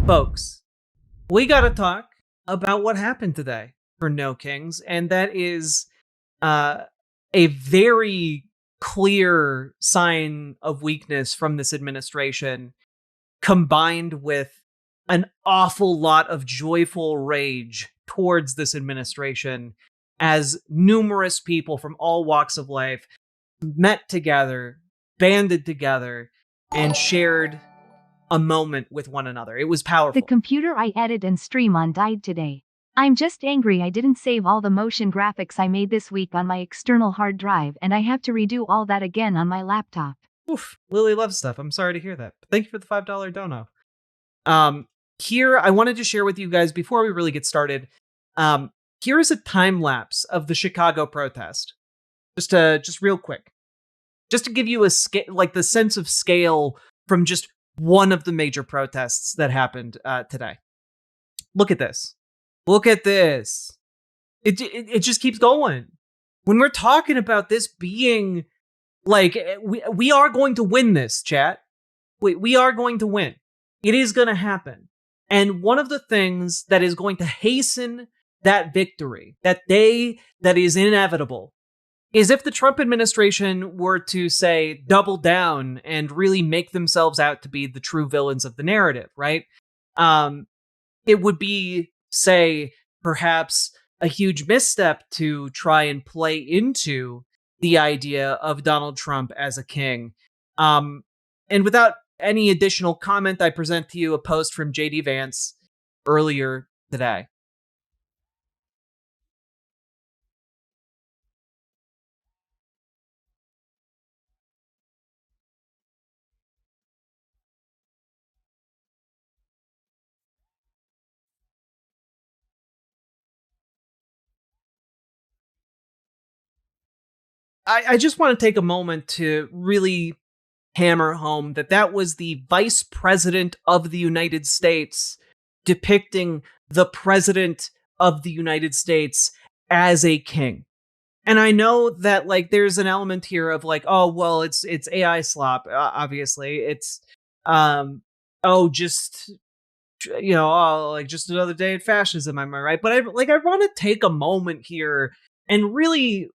Folks, we got to talk about what happened today for No Kings, and that is uh, a very clear sign of weakness from this administration, combined with an awful lot of joyful rage towards this administration, as numerous people from all walks of life met together, banded together, and shared a moment with one another. It was The powerful. computer I edit and stream on died today. I'm just angry I didn't save all the motion graphics I made this week on my external hard drive and I have to redo all that again on my laptop. Oof, Lily loves stuff. I'm sorry to hear that. Thank you for the $5 dono. Here I wanted to share with you guys before we really get started. Here is a time lapse of the Chicago protest. Just real quick. Just to give you a like the sense of scale from just one of the major protests that happened today. Look at this. Look at this. It just keeps going. When we're talking about this being like, we are going to win this, chat. We are going to win. It is going to happen. And one of the things that is going to hasten that victory, that day that is inevitable, is if the Trump administration were to say double down and really make themselves out to be the true villains of the narrative, right? It would be, say, perhaps a huge misstep to try and play into the idea of Donald Trump as a king. And without any additional comment, I present to you a post from JD Vance earlier today. I just want to take a moment to really hammer home that that was the Vice President of the United States depicting the President of the United States as a king. And I know that like there's an element here of like, oh well, it's AI slop. Obviously, it's just like just another day of fascism. Am I right? But I want to take a moment here and really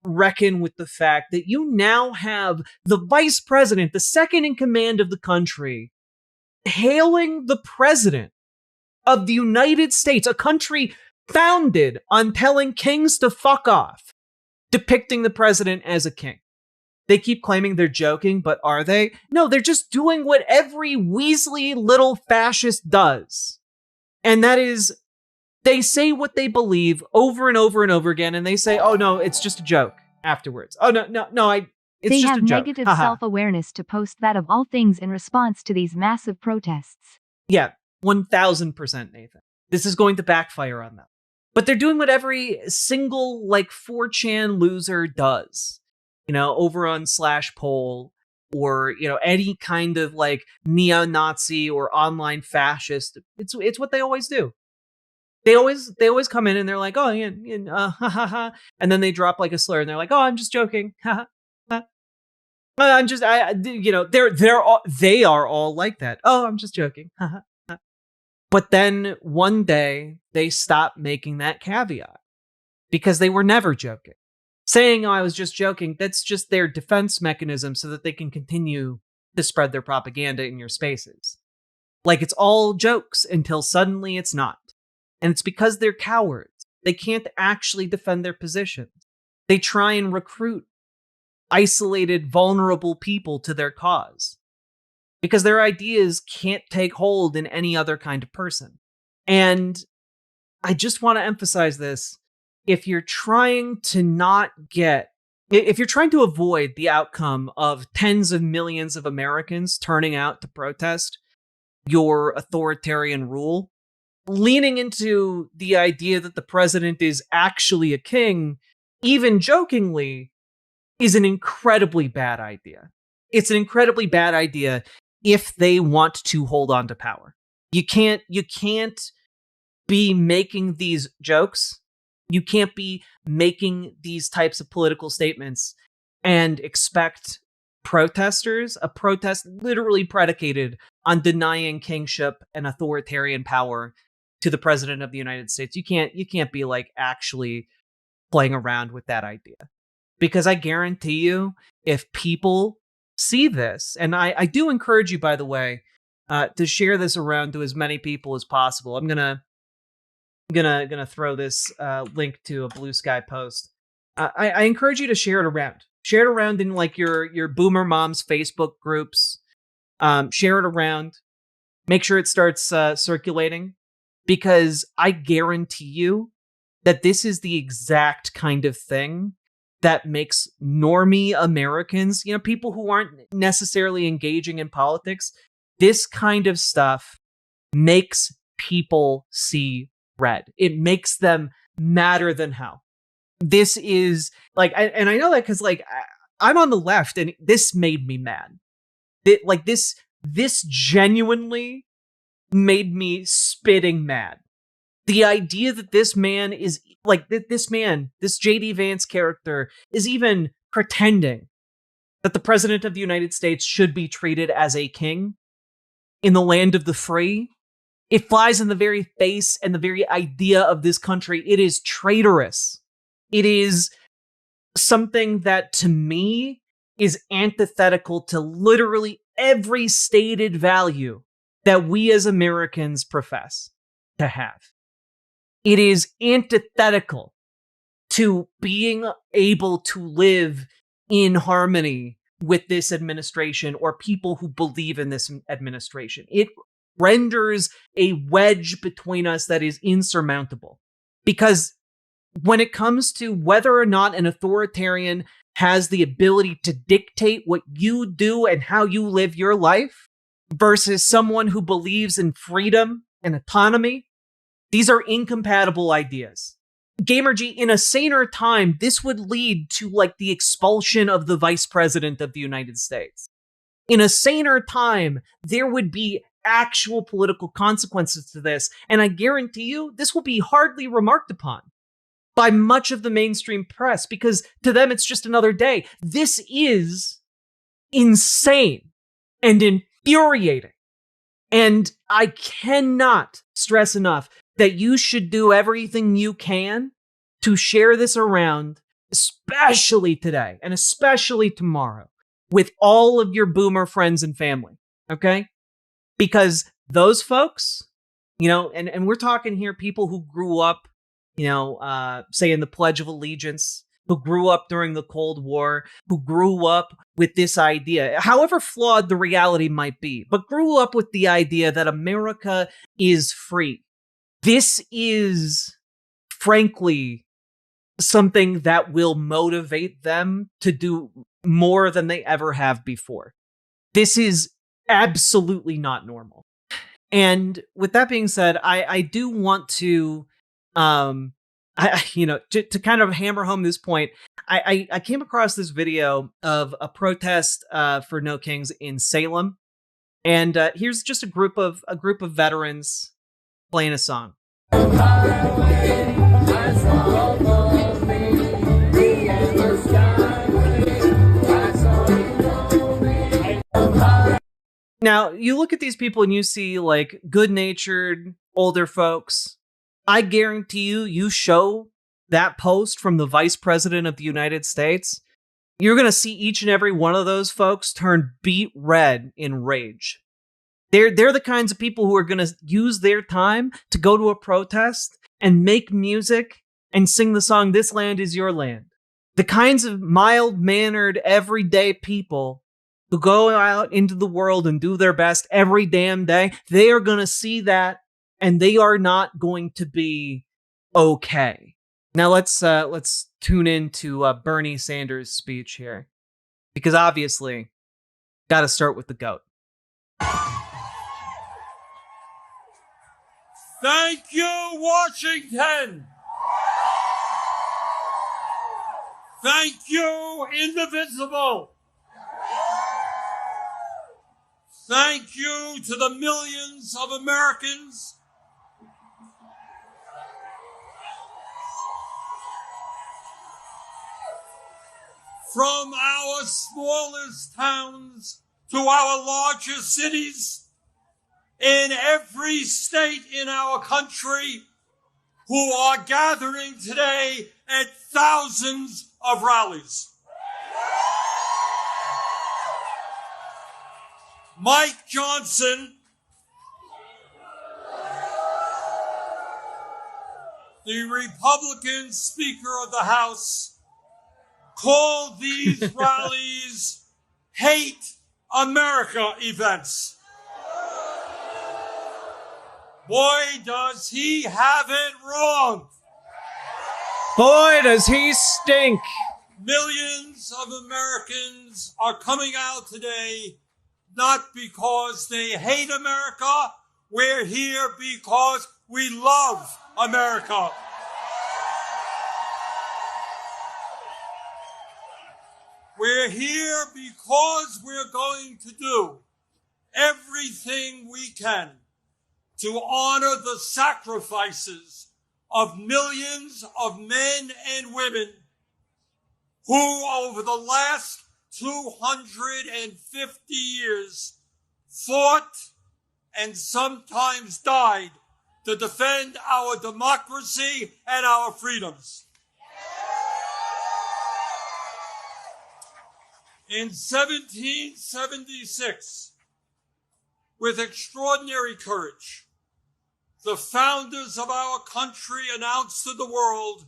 reckon with the fact that you now have the vice president, the second in command of the country, hailing the president of the United States, a country founded on telling kings to fuck off, depicting the president as a king. They keep claiming they're joking, but are they? No, they're just doing what every Weasley little fascist does. And that is, they say what they believe over and over and over again, and they say, oh no, it's just a joke afterwards. Oh no, it's they just have a joke. negative self-awareness to post that of all things in response to these massive protests. Yeah, 1000%, Nathan. This is going to backfire on them. But they're doing what every single, like, 4chan loser does. Over on /poll, or, any kind of, like, neo-Nazi or online fascist. It's what they always do. They always come in and they're like, oh, yeah, ha ha ha. And then they drop, like, a slur and they're like, oh, I'm just joking. Ha ha. They are all like that. Oh, I'm just joking. Ha ha. But then one day they stopped making that caveat because they were never joking. Saying, oh, I was just joking, that's just their defense mechanism so that they can continue to spread their propaganda in your spaces. Like it's all jokes until suddenly it's not. And it's because they're cowards. They can't actually defend their positions. They try and recruit isolated, vulnerable people to their cause, because their ideas can't take hold in any other kind of person. And I just want to emphasize this. If you're trying to avoid the outcome of tens of millions of Americans turning out to protest your authoritarian rule, leaning into the idea that the president is actually a king, even jokingly, is an incredibly bad idea. It's an incredibly bad idea if they want to hold on to power. You can't be making these jokes. You can't be making these types of political statements and expect protesters, a protest literally predicated on denying kingship and authoritarian power to the president of the United States. You can't be like actually playing around with that idea. Because I guarantee you, if people see this, and I do encourage you, by the way, to share this around to as many people as possible. I'm gonna throw this link to a Blue Sky post. I encourage you to share it around. Share it around in like your boomer moms Facebook groups. Share it around. Make sure it starts circulating, because I guarantee you that this is the exact kind of thing that makes normie Americans, people who aren't necessarily engaging in politics, this kind of stuff makes people see red. It makes them madder than hell. This is like, and I know that because like I'm on the left, and this made me mad. This genuinely made me spitting mad. The idea that this man is like this JD Vance character is even pretending that the president of the United States should be treated as a king in the land of the free. It flies in the very face and the very idea of this country. It is traitorous. It is something that to me is antithetical to literally every stated value that we as Americans profess to have. It is antithetical to being able to live in harmony with this administration or people who believe in this administration. It renders a wedge between us that is insurmountable. Because when it comes to whether or not an authoritarian has the ability to dictate what you do and how you live your life versus someone who believes in freedom and autonomy, these are incompatible ideas. Gamergy, in a saner time, this would lead to like the expulsion of the vice president of the United States. In a saner time, there would be actual political consequences to this, and I guarantee you, this will be hardly remarked upon by much of the mainstream press, because to them, it's just another day. This is insane and infuriating. And I cannot stress enough that you should do everything you can to share this around, especially today and especially tomorrow, with all of your boomer friends and family, okay? Because those folks, and we're talking here people who grew up, saying the Pledge of Allegiance, who grew up during the Cold War, who grew up with this idea, however flawed the reality might be, but grew up with the idea that America is free. This is, frankly, something that will motivate them to do more than they ever have before. This is absolutely not normal. And with that being said, I do want to, to kind of hammer home this point, I came across this video of a protest for No Kings in Salem, and here's just a group of veterans playing a song. Now, you look at these people and you see like good-natured older folks. I guarantee you show that post from the vice president of the United States, you're going to see each and every one of those folks turn beet red in rage. They're the kinds of people who are going to use their time to go to a protest and make music and sing the song, "This Land Is Your Land." The kinds of mild-mannered, everyday people who go out into the world and do their best every damn day, they are going to see that, and they are not going to be okay. Now let's tune into Bernie Sanders' speech here, because obviously, got to start with the GOAT. Thank you, Washington. Thank you, Indivisible. Thank you to the millions of Americans from our smallest towns to our largest cities, in every state in our country, who are gathering today at thousands of rallies. Mike Johnson, the Republican Speaker of the House, called these rallies Hate America events. Boy, does he have it wrong. Boy, does he stink. Millions of Americans are coming out today not because they hate America. We're here because we love America. We're here because we're going to do everything we can to honor the sacrifices of millions of men and women who, over the last 250 years, fought and sometimes died to defend our democracy and our freedoms. In 1776, with extraordinary courage, the founders of our country announced to the world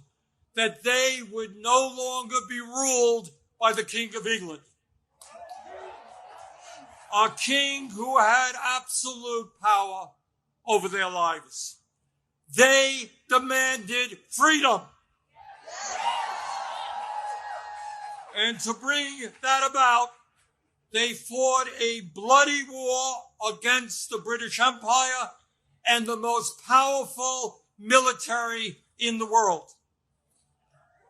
that they would no longer be ruled by the King of England, a king who had absolute power over their lives. They demanded freedom. And to bring that about, they fought a bloody war against the British Empire and the most powerful military in the world.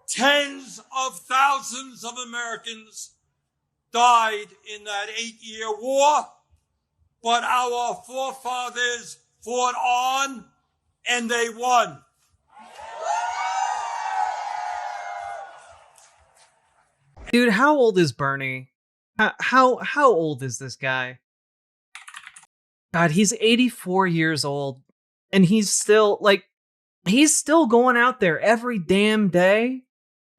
Tens of thousands of Americans died in that 8-year war, but our forefathers fought on and they won. Dude, how old is Bernie? How old is this guy? God, he's 84 years old, and he's still going out there every damn day,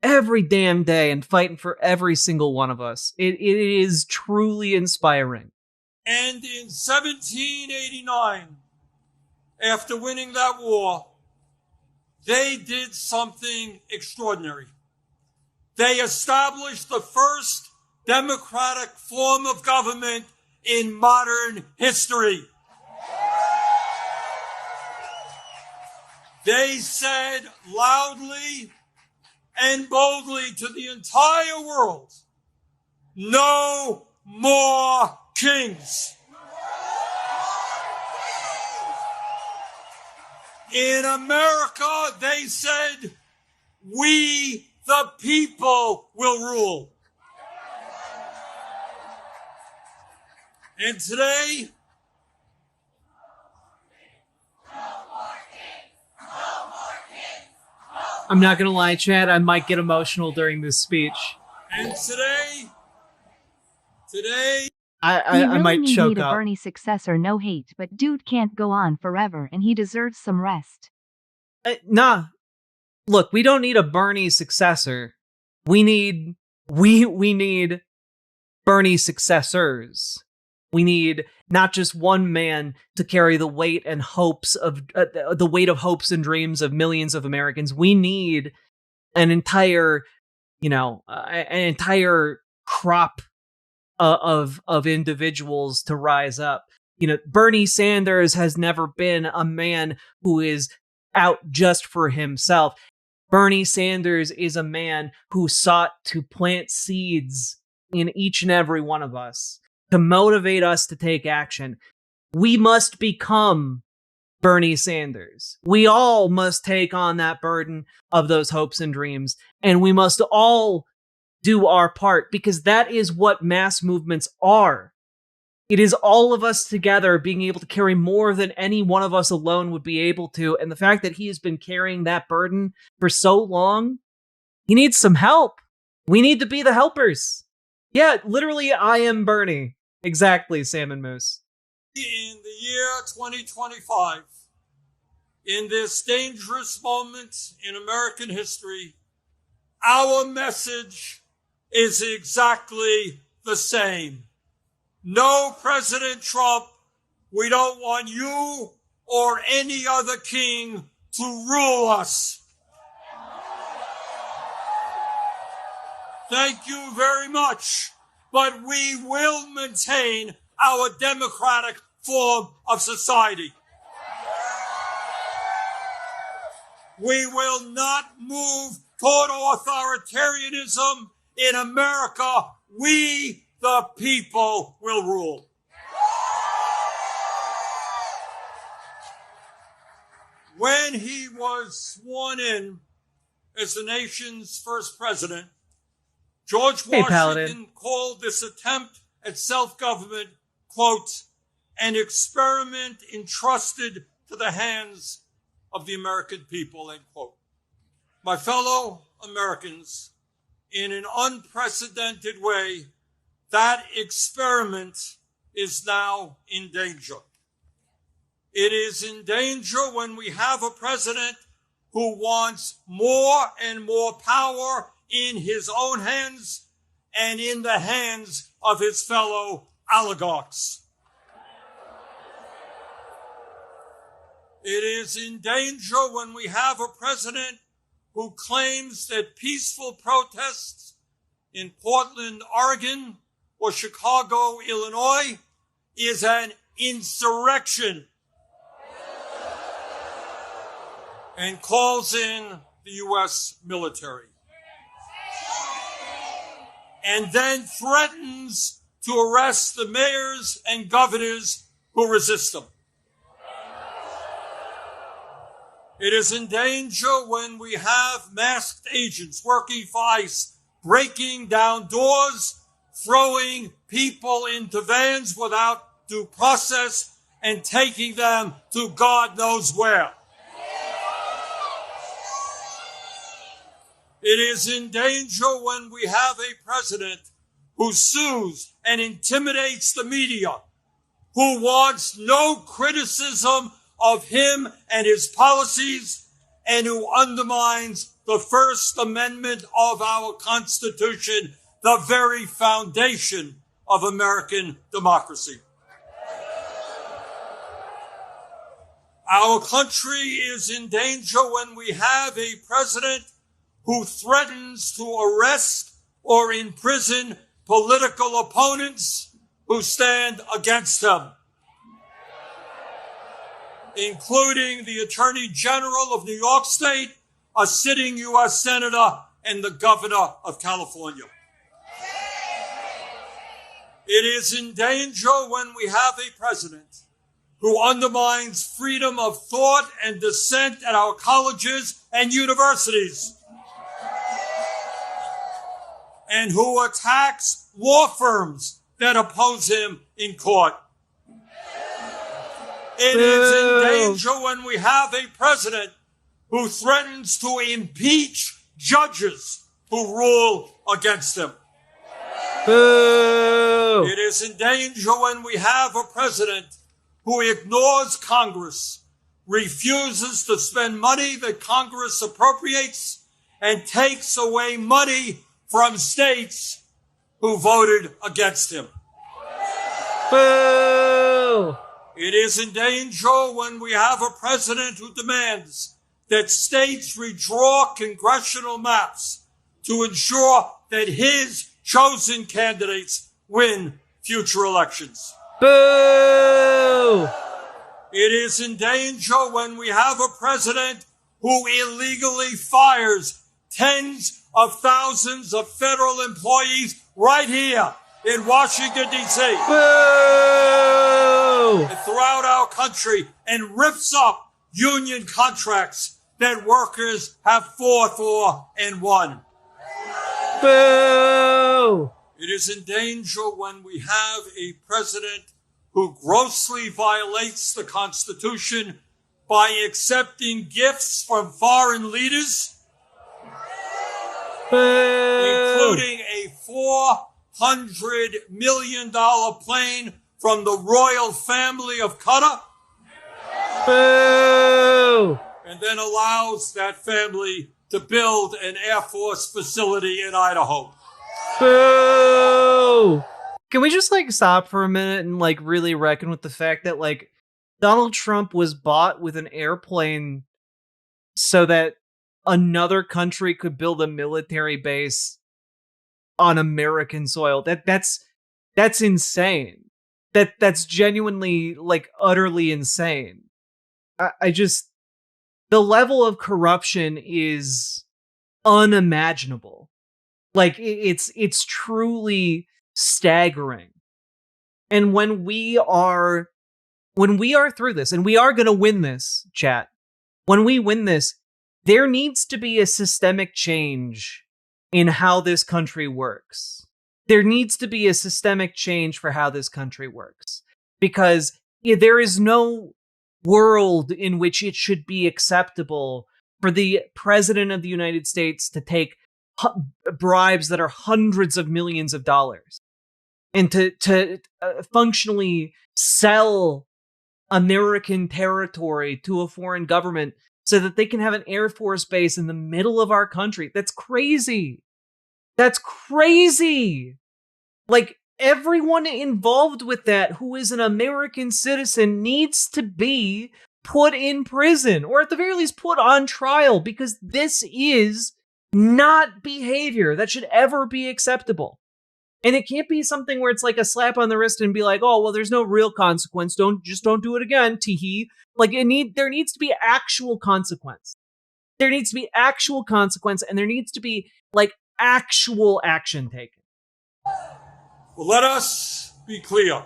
and fighting for every single one of us. It is truly inspiring. And in 1789, after winning that war, they did something extraordinary. They established the first democratic form of government in modern history. They said loudly and boldly to the entire world, no more kings. In America, they said, we the people will rule. And today, I'm not gonna lie, Chad, I might get emotional during this speech. And today, I really might choke need a up. Bernie successor, no hate, but dude can't go on forever and he deserves some rest. Nah. Look, we don't need a Bernie successor. We need Bernie successors. We need not just one man to carry the weight and hopes of hopes and dreams of millions of Americans. We need an entire, crop of individuals to rise up. Bernie Sanders has never been a man who is out just for himself. Bernie Sanders is a man who sought to plant seeds in each and every one of us to motivate us to take action. We must become Bernie Sanders. We all must take on that burden of those hopes and dreams, and we must all do our part, because that is what mass movements are. It is all of us together being able to carry more than any one of us alone would be able to. And the fact that he has been carrying that burden for so long, he needs some help. We need to be the helpers. Yeah, literally, I am Bernie. Exactly, Salmon Moose. In the year 2025, in this dangerous moment in American history, our message is exactly the same. No, President Trump, we don't want you or any other king to rule us. Thank you very much, but we will maintain our democratic form of society. We will not move toward authoritarianism in America. We, the people, will rule. When he was sworn in as the nation's first president, George Washington called this attempt at self-government, quote, an experiment entrusted to the hands of the American people, end quote. My fellow Americans, in an unprecedented way, that experiment is now in danger. It is in danger when we have a president who wants more and more power in his own hands and in the hands of his fellow oligarchs. It is in danger when we have a president who claims that peaceful protests in Portland, Oregon, or Chicago, Illinois, is an insurrection and calls in the U.S. military. And then threatens to arrest the mayors and governors who resist them. It is in danger when we have masked agents working for ICE, breaking down doors, throwing people into vans without due process, and taking them to God knows where. It is in danger when we have a president who sues and intimidates the media, who wants no criticism of him and his policies, and who undermines the First Amendment of our Constitution, the very foundation of American democracy. Our country is in danger when we have a president who threatens to arrest or imprison political opponents who stand against him, including the Attorney General of New York State, a sitting U.S. Senator, and the Governor of California. It is in danger when we have a president who undermines freedom of thought and dissent at our colleges and universities, and who attacks law firms that oppose him in court. It is in danger when we have a president who threatens to impeach judges who rule against him. Boo! It is in danger when we have a president who ignores Congress, refuses to spend money that Congress appropriates, and takes away money from states who voted against him. Boo! It is in danger when we have a president who demands that states redraw congressional maps to ensure that his chosen candidates win future elections. Boo! It is in danger when we have a president who illegally fires tens of thousands of federal employees right here in Washington, D.C. Boo! And throughout our country, and rips up union contracts that workers have fought for and won. Boo! It is in danger when we have a president who grossly violates the Constitution by accepting gifts from foreign leaders, Boo! including a $400 million plane from the royal family of Qatar. Boo! And then allows that family to build an Air Force facility in Idaho. Boo! Can we just stop for a minute and really reckon with the fact that Donald Trump was bought with an airplane so that another country could build a military base on American soil? That's insane. That's genuinely utterly insane. I just, the level of corruption is unimaginable. It's truly staggering. And when we are through this, and we are going to win this, chat, when we win this, there needs to be a systemic change in how this country works. There needs to be a systemic change for how this country works. Because there is no world in which it should be acceptable for the President of the United States to take bribes that are hundreds of millions of dollars and to functionally sell American territory to a foreign government so that they can have an Air Force base in the middle of our country. That's crazy. That's crazy. Everyone involved with that who is an American citizen needs to be put in prison, or at the very least put on trial, because this is not behavior that should ever be acceptable. And it can't be something where it's a slap on the wrist and be oh, well, there's no real consequence. Don't do it again, teehee. There needs to be actual consequence. There needs to be actual consequence, and there needs to be actual action taken. Well, let us be clear.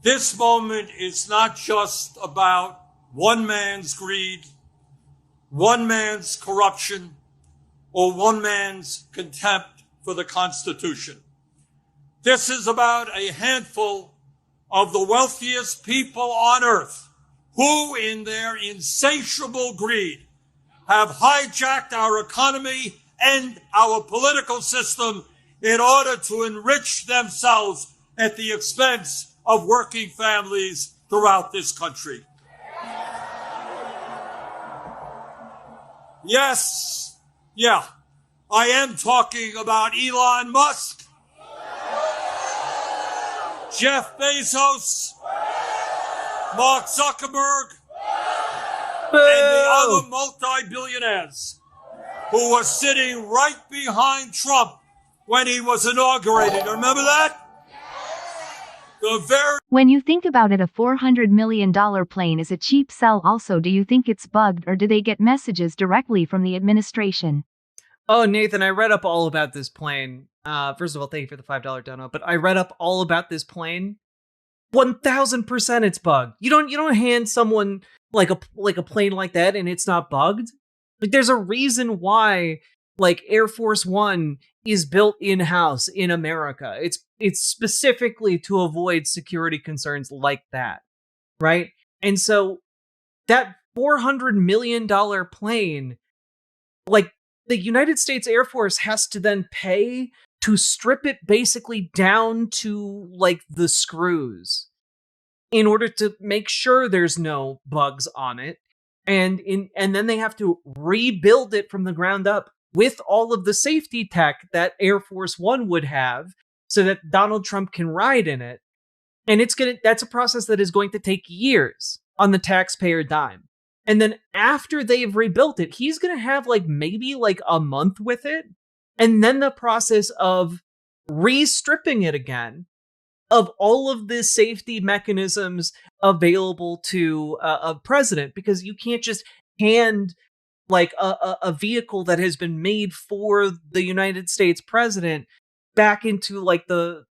This moment is not just about one man's greed, one man's corruption, or one man's contempt for the Constitution. This is about a handful of the wealthiest people on earth who, in their insatiable greed, have hijacked our economy and our political system in order to enrich themselves at the expense of working families throughout this country. Yes, I am talking about Elon Musk, Jeff Bezos, Mark Zuckerberg, and the other multi-billionaires who were sitting right behind Trump when he was inaugurated. Remember that? When you think about it, a $400 million plane is a cheap sell. Also, do you think it's bugged, or do they get messages directly from the administration? Oh, Nathan, I read up all about this plane. First of all, thank you for the $5 dono, but I read up all about this plane. 1000% it's bugged. You don't hand someone a plane like that and it's not bugged. There's a reason why Air Force One is built in-house in America. It's specifically to avoid security concerns like that, right? And so that $400 million plane, the United States Air Force has to then pay to strip it basically down to the screws in order to make sure there's no bugs on it. And then they have to rebuild it from the ground up with all of the safety tech that Air Force One would have so that Donald Trump can ride in it. And that's a process that is going to take years on the taxpayer dime. And then after they've rebuilt it, he's going to have maybe a month with it. And then the process of re-stripping it again of all of the safety mechanisms available to a president, because you can't just hand a vehicle that has been made for the United States president back into the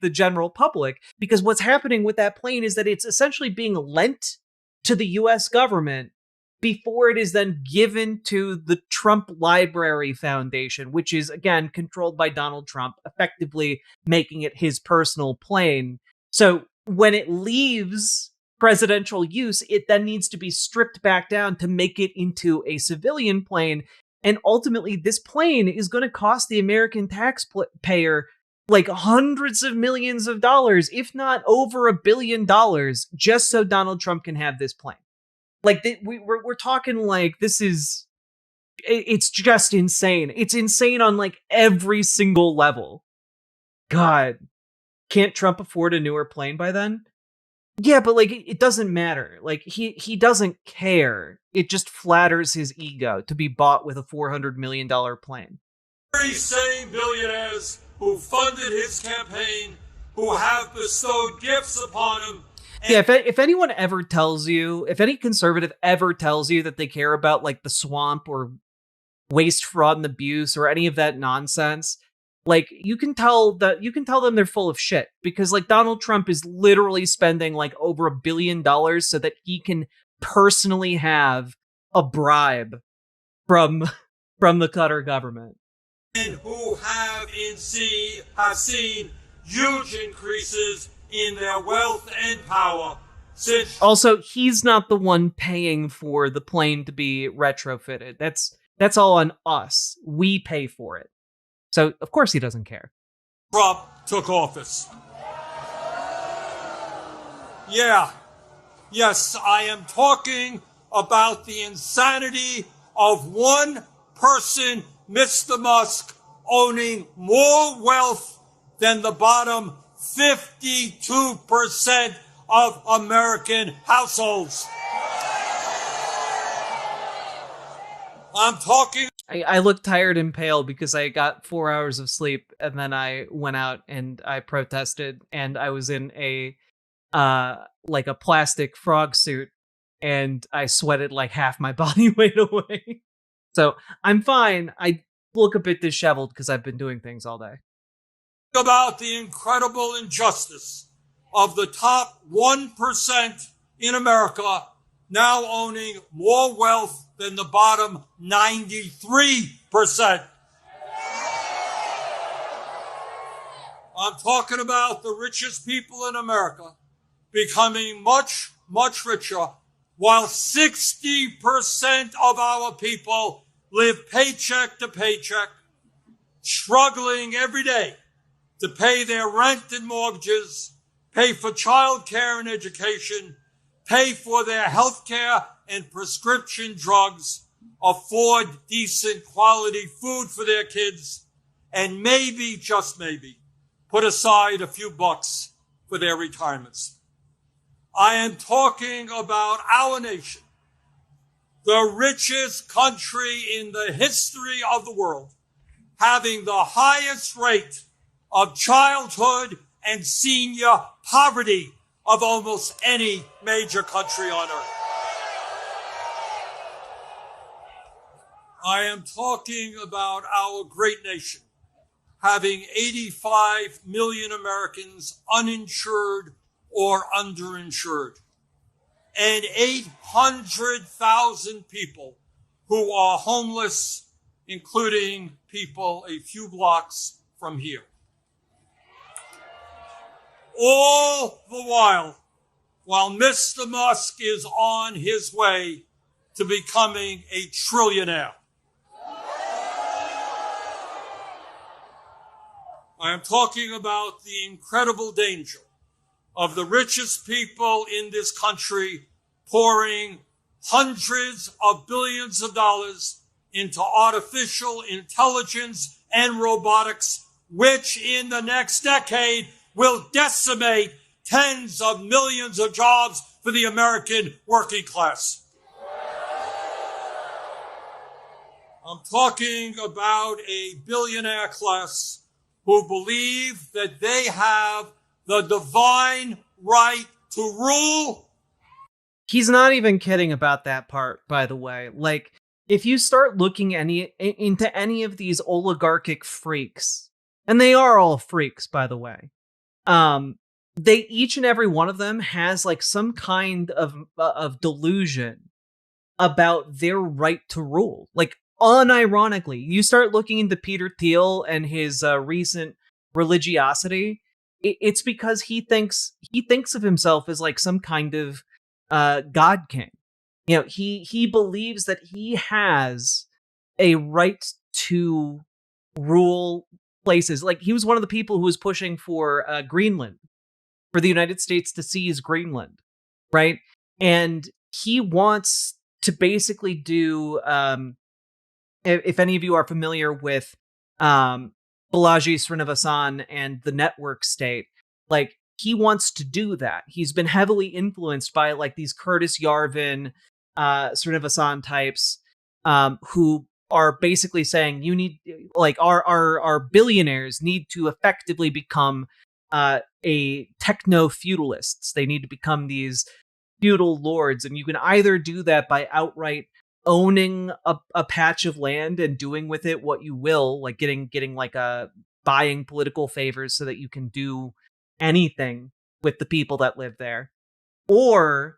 the general public, because what's happening with that plane is that it's essentially being lent to the US government before it is then given to the Trump Library Foundation, which is again controlled by Donald Trump, effectively making it his personal plane. So when it leaves presidential use, it then needs to be stripped back down to make it into a civilian plane. And ultimately, this plane is going to cost the American taxpayer like hundreds of millions of dollars, if not over $1 billion, just so Donald Trump can have this plane. Like we're talking like this is it's just insane. It's insane on like every single level. God, can't Trump afford a newer plane by then? Yeah, but like it doesn't matter. Like he doesn't care. It just flatters his ego to be bought with a $400 million plane. Very same billionaires who funded his campaign, who have bestowed gifts upon him. Yeah, if anyone ever tells you, if any conservative ever tells you that they care about like the swamp or waste, fraud, and abuse or any of that nonsense, like you can tell them they're full of shit, because like Donald Trump is literally spending like over $1 billion so that he can personally have a bribe from the Qatar government. And who have seen huge increases in their wealth and power since. Also, he's not the one paying for the plane to be retrofitted. That's all on us. We pay for it. So, of course he doesn't care. Trump took office. Yeah. Yes, I am talking about the insanity of one person, Mr. Musk, owning more wealth than the bottom 52% of American households. I'm talking. I look tired and pale because I got 4 hours of sleep and then I went out and I protested, and I was in a like a plastic frog suit and I sweated like half my body weight away. So I'm fine. I look a bit disheveled because I've been doing things all day. About the incredible injustice of the top 1% in America now owning more wealth than the bottom 93%. I'm talking about the richest people in America becoming much, much richer, while 60% of our people live paycheck to paycheck, struggling every day to pay their rent and mortgages, pay for child care and education, pay for their health care and prescription drugs, afford decent quality food for their kids, and maybe, just maybe, put aside a few bucks for their retirements. I am talking about our nation, the richest country in the history of the world, having the highest rate of childhood and senior poverty of almost any major country on earth. I am talking about our great nation having 85 million Americans uninsured or underinsured, and 800,000 people who are homeless, including people a few blocks from here. All the while Mr. Musk is on his way to becoming a trillionaire. I am talking about the incredible danger of the richest people in this country pouring hundreds of billions of dollars into artificial intelligence and robotics, which in the next decade will decimate tens of millions of jobs for the American working class. I'm talking about a billionaire class who believe that they have the divine right to rule. He's not even kidding about that part, by the way. Like, if you start looking into any of these oligarchic freaks, and they are all freaks, by the way, they each and every one of them has like some kind of delusion about their right to rule. Like, unironically, you start looking into Peter Thiel and his recent religiosity. It's because he thinks of himself as like some kind of God king. You know, he believes that he has a right to rule places. Like, he was one of the people who was pushing for Greenland, for the United States to seize Greenland, right? And he wants to basically do, if any of you are familiar with Balaji Srinivasan and the network state, like, he wants to do that. He's been heavily influenced by like these Curtis Yarvin, Srinivasan types, who are basically saying you need, like, our billionaires need to effectively become a techno feudalists. They need to become these feudal lords, and you can either do that by outright owning a patch of land and doing with it what you will, like getting like a buying political favors so that you can do anything with the people that live there, or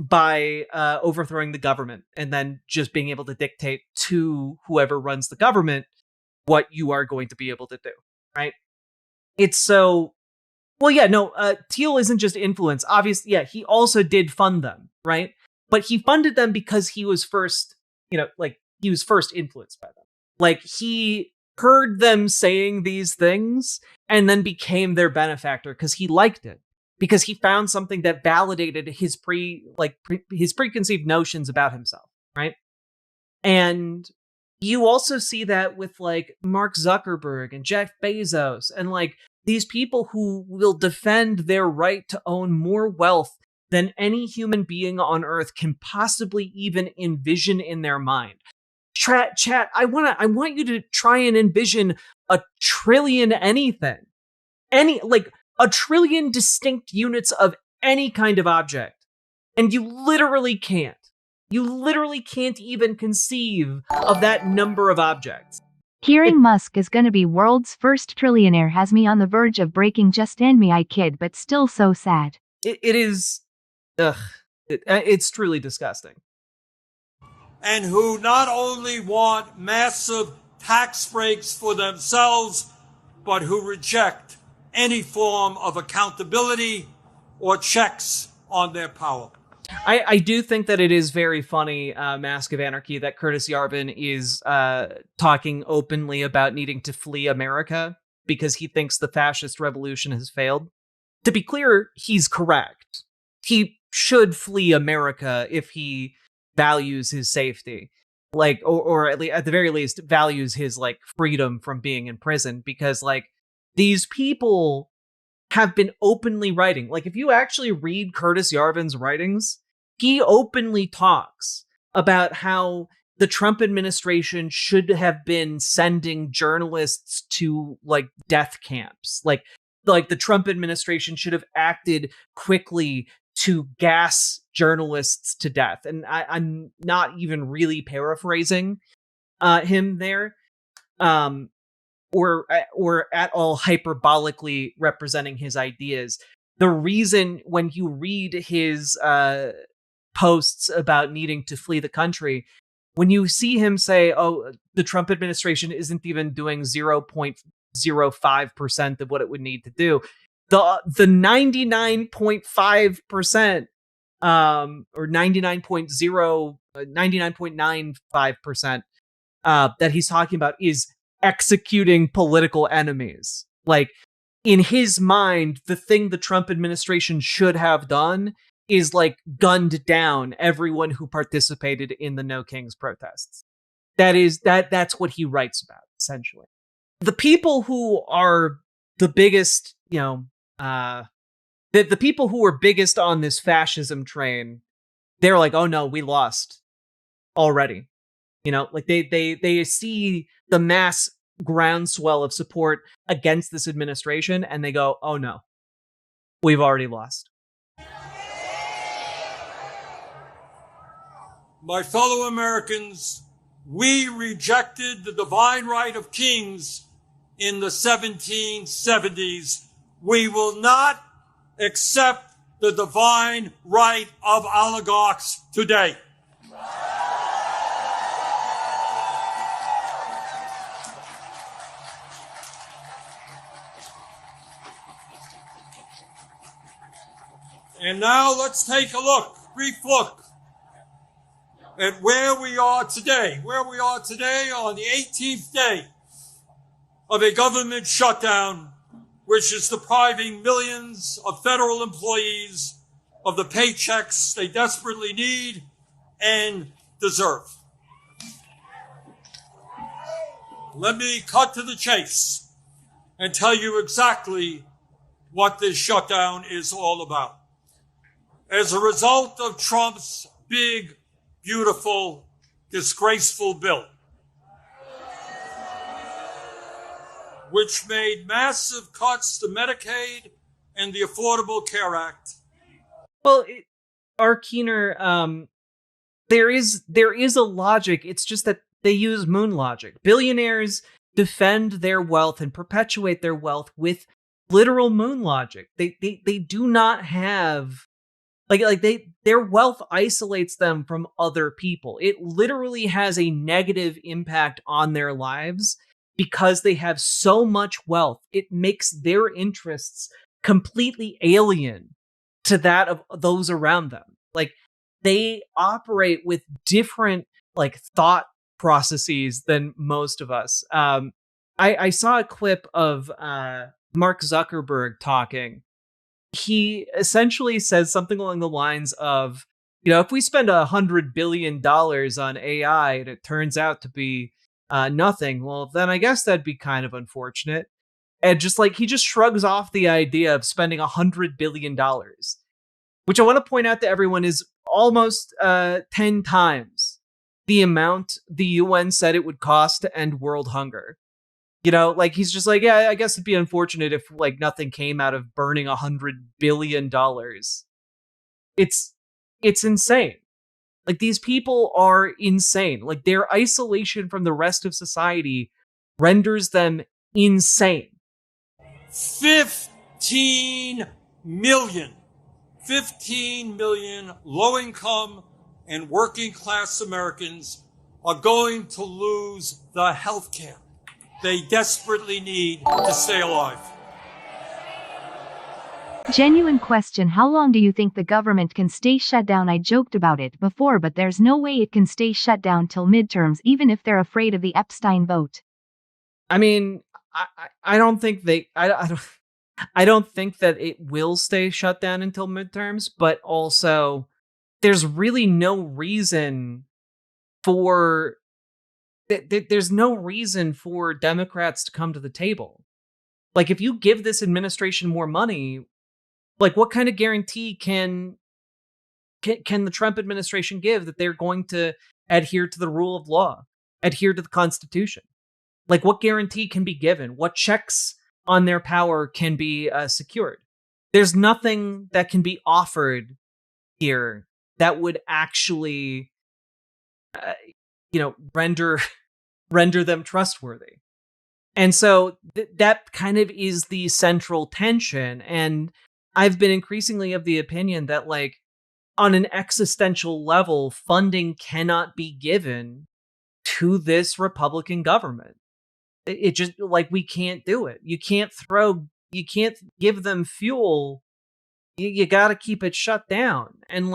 by overthrowing the government and then just being able to dictate to whoever runs the government what you are going to be able to do, right? It's so, well, yeah, no, Teal isn't just influence. Obviously, yeah, he also did fund them, right? But he funded them because he was first, like, he was first influenced by them. Like, he heard them saying these things and then became their benefactor because he liked it. Because he found something that validated his his preconceived notions about himself, right? And you also see that with like Mark Zuckerberg and Jeff Bezos and like these people who will defend their right to own more wealth than any human being on earth can possibly even envision in their mind. Chat, I want you to try and envision a trillion anything. Like a trillion distinct units of any kind of object. And you literally can't. You literally can't even conceive of that number of objects. Hearing Musk is gonna be world's first trillionaire has me on the verge of breaking. Just end me, I kid, but still so sad. It is, it's truly disgusting. And who not only want massive tax breaks for themselves, but who reject any form of accountability or checks on their power. I do think that it is very funny, Mask of Anarchy, that Curtis Yarvin is talking openly about needing to flee America because he thinks the fascist revolution has failed. To be clear, he's correct. He should flee America if he values his safety, like, or at the very least values his like freedom from being in prison, because like these people have been openly writing. Like, if you actually read Curtis Yarvin's writings, he openly talks about how the Trump administration should have been sending journalists to like death camps. Like the Trump administration should have acted quickly to gas journalists to death. And I'm not even really paraphrasing him there. Or at all hyperbolically representing his ideas. The reason, when you read his posts about needing to flee the country, when you see him say, oh, the Trump administration isn't even doing 0.05% of what it would need to do, the 99.5%, or 99.95% that he's talking about is executing political enemies. Like, in his mind, the thing the Trump administration should have done is like gunned down everyone who participated in the No Kings protests. That's what he writes about, essentially. The people who are the biggest, the people who were biggest on this fascism train, they're like, oh no, we lost already. Like they see the mass groundswell of support against this administration and they go, oh no, we've already lost. My fellow Americans, we rejected the divine right of kings in the 1770s. We will not accept the divine right of oligarchs today. And now let's take a brief look at where we are today on the 18th day of a government shutdown, which is depriving millions of federal employees of the paychecks they desperately need and deserve. Let me cut to the chase and tell you exactly what this shutdown is all about. As a result of Trump's big, beautiful, disgraceful bill, which made massive cuts to Medicaid and the Affordable Care Act. Well, Keener, there is a logic. It's just that they use moon logic. Billionaires defend their wealth and perpetuate their wealth with literal moon logic. They do not have their wealth isolates them from other people. It literally has a negative impact on their lives because they have so much wealth. It makes their interests completely alien to that of those around them. Like, they operate with different thought processes than most of us. I saw a clip of Mark Zuckerberg talking. He essentially says something along the lines of, if we spend $100 billion on AI and it turns out to be nothing, well, then I guess that'd be kind of unfortunate. And he just shrugs off the idea of spending $100 billion, which I want to point out to everyone is almost 10 times the amount the UN said it would cost to end world hunger. He's just yeah, I guess it'd be unfortunate if nothing came out of burning $100 billion. It's insane. These people are insane. Their isolation from the rest of society renders them insane. 15 million low-income and working-class Americans are going to lose the health care they desperately need to stay alive. Genuine question: how long do you think the government can stay shut down? I joked about it before, but there's no way it can stay shut down till midterms, even if they're afraid of the Epstein vote. I mean, I don't think I don't think that it will stay shut down until midterms, but also there's really no reason for there's no reason for Democrats to come to the table. If you give this administration more money, what kind of guarantee can the Trump administration give that they're going to adhere to the rule of law, adhere to the Constitution? What guarantee can be given? What checks on their power can be secured? There's nothing that can be offered here that would actually, render them trustworthy. And so that kind of is the central tension. And I've been increasingly of the opinion that on an existential level, funding cannot be given to this Republican government. It just we can't do it. You can't give them fuel. You got to keep it shut down. And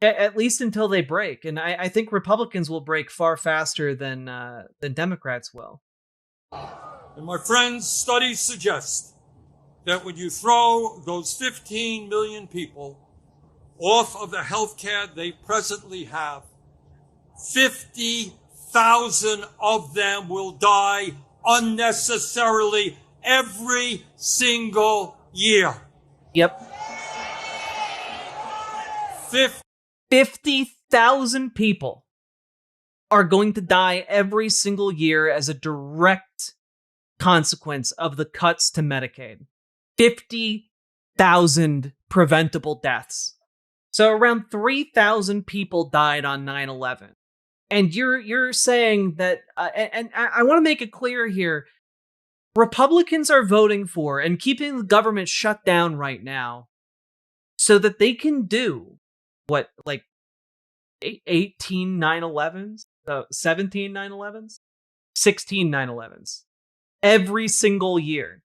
at least until they break. And I think Republicans will break far faster than Democrats will. And my friends, studies suggest that when you throw those 15 million people off of the health care they presently have, 50,000 of them will die unnecessarily every single year. Yep. 50,000 people are going to die every single year as a direct consequence of the cuts to Medicaid. 50,000 preventable deaths. So around 3,000 people died on 9/11. And you're saying that, and I want to make it clear here, Republicans are voting for and keeping the government shut down right now so that they can do what, 18 9/11s, 17 9/11s, 16 9/11s every single year.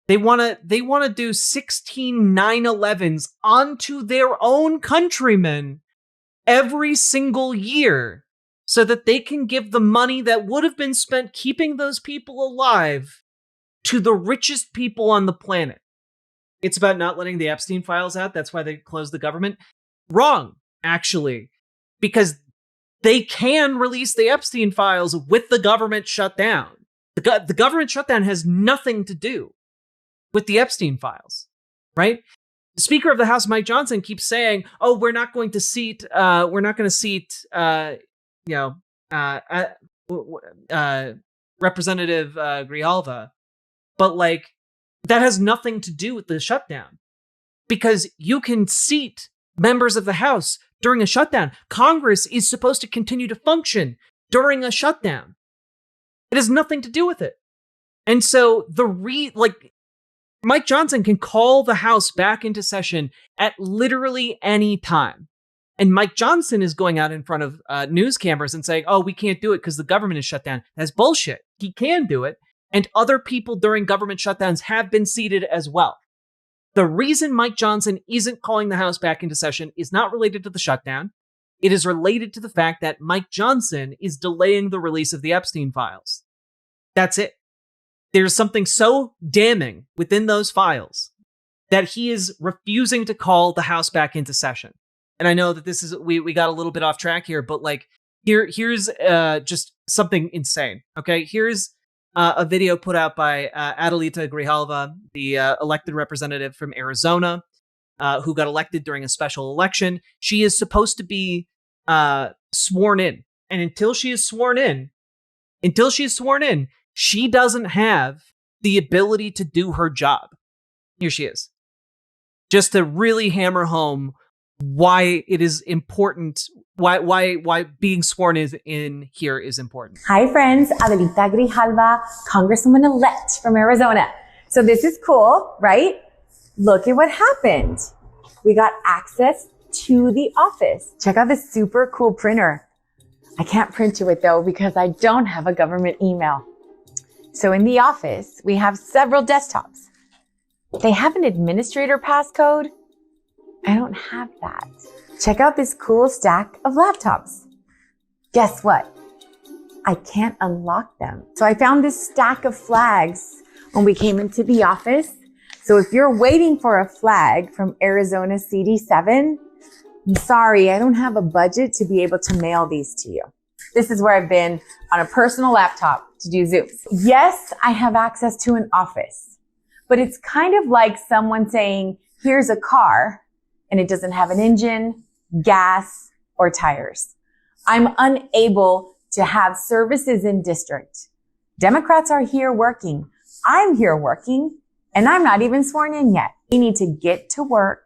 They want to do 16 9/11s onto their own countrymen every single year so that they can give the money that would have been spent keeping those people alive to the richest people on the planet. It's about not letting the Epstein files out. That's why they closed the government. Wrong, actually, because they can release the Epstein files with the government shut down. The government shutdown has nothing to do with the Epstein files, right? The Speaker of the House, Mike Johnson, keeps saying, "Oh, we're not going to seat, Representative Grijalva," but like that has nothing to do with the shutdown because you can seat members of the House during a shutdown. Congress is supposed to continue to function during a shutdown. It has nothing to do with it. And so Mike Johnson can call the House back into session at literally any time. And Mike Johnson is going out in front of news cameras and saying, "Oh, we can't do it because the government is shut down." That's bullshit. He can do it. And other people during government shutdowns have been seated as well. The reason Mike Johnson isn't calling the House back into session is not related to the shutdown. It is related to the fact that Mike Johnson is delaying the release of the Epstein files. That's it. There's something so damning within those files that he is refusing to call the House back into session. And I know that this is, we got a little bit off track here, but like, here's just something insane. Okay. Here's a video put out by Adelita Grijalva, the elected representative from Arizona, who got elected during a special election. She is supposed to be sworn in. And until she is sworn in, she doesn't have the ability to do her job. Here she is. Just to really hammer home why it is important, why being sworn in here is important. Hi friends, Adelita Grijalva, Congresswoman-elect from Arizona. So this is cool, right? Look at what happened. We got access to the office. Check out this super cool printer. I can't print to it though because I don't have a government email. So in the office, we have several desktops. They have an administrator passcode. I don't have that. Check out this cool stack of laptops. Guess what? I can't unlock them. So I found this stack of flags when we came into the office. So if you're waiting for a flag from Arizona CD7, I'm sorry, I don't have a budget to be able to mail these to you. This is where I've been on a personal laptop to do Zooms. Yes, I have access to an office, but it's kind of like someone saying, here's a car, and it doesn't have an engine, gas, or tires. I'm unable to have services in district. Democrats are here working. I'm here working, and I'm not even sworn in yet. We need to get to work,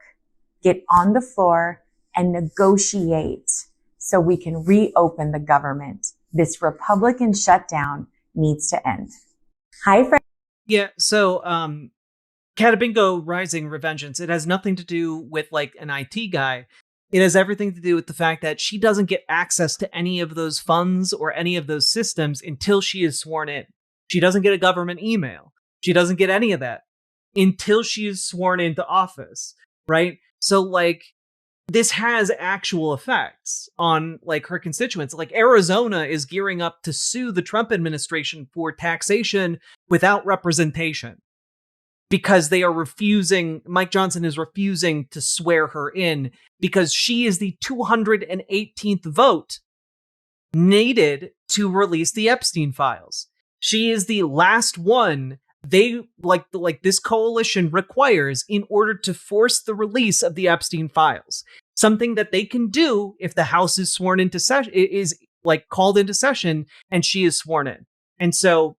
get on the floor, and negotiate so we can reopen the government. This Republican shutdown needs to end. Hi, friends. Yeah, so Catabingo Rising Revengeance, it has nothing to do with like an IT guy. It has everything to do with the fact that she doesn't get access to any of those funds or any of those systems until she is sworn in. She doesn't get a government email. She doesn't get any of that until she is sworn into office, right? So like this has actual effects on like her constituents. Like Arizona is gearing up to sue the Trump administration for taxation without representation because they are refusing, Mike Johnson is refusing to swear her in because she is the 218th vote needed to release the Epstein files. She is the last one they like this coalition requires in order to force the release of the Epstein files. Something that they can do if the House is sworn into session, is like called into session and she is sworn in. And so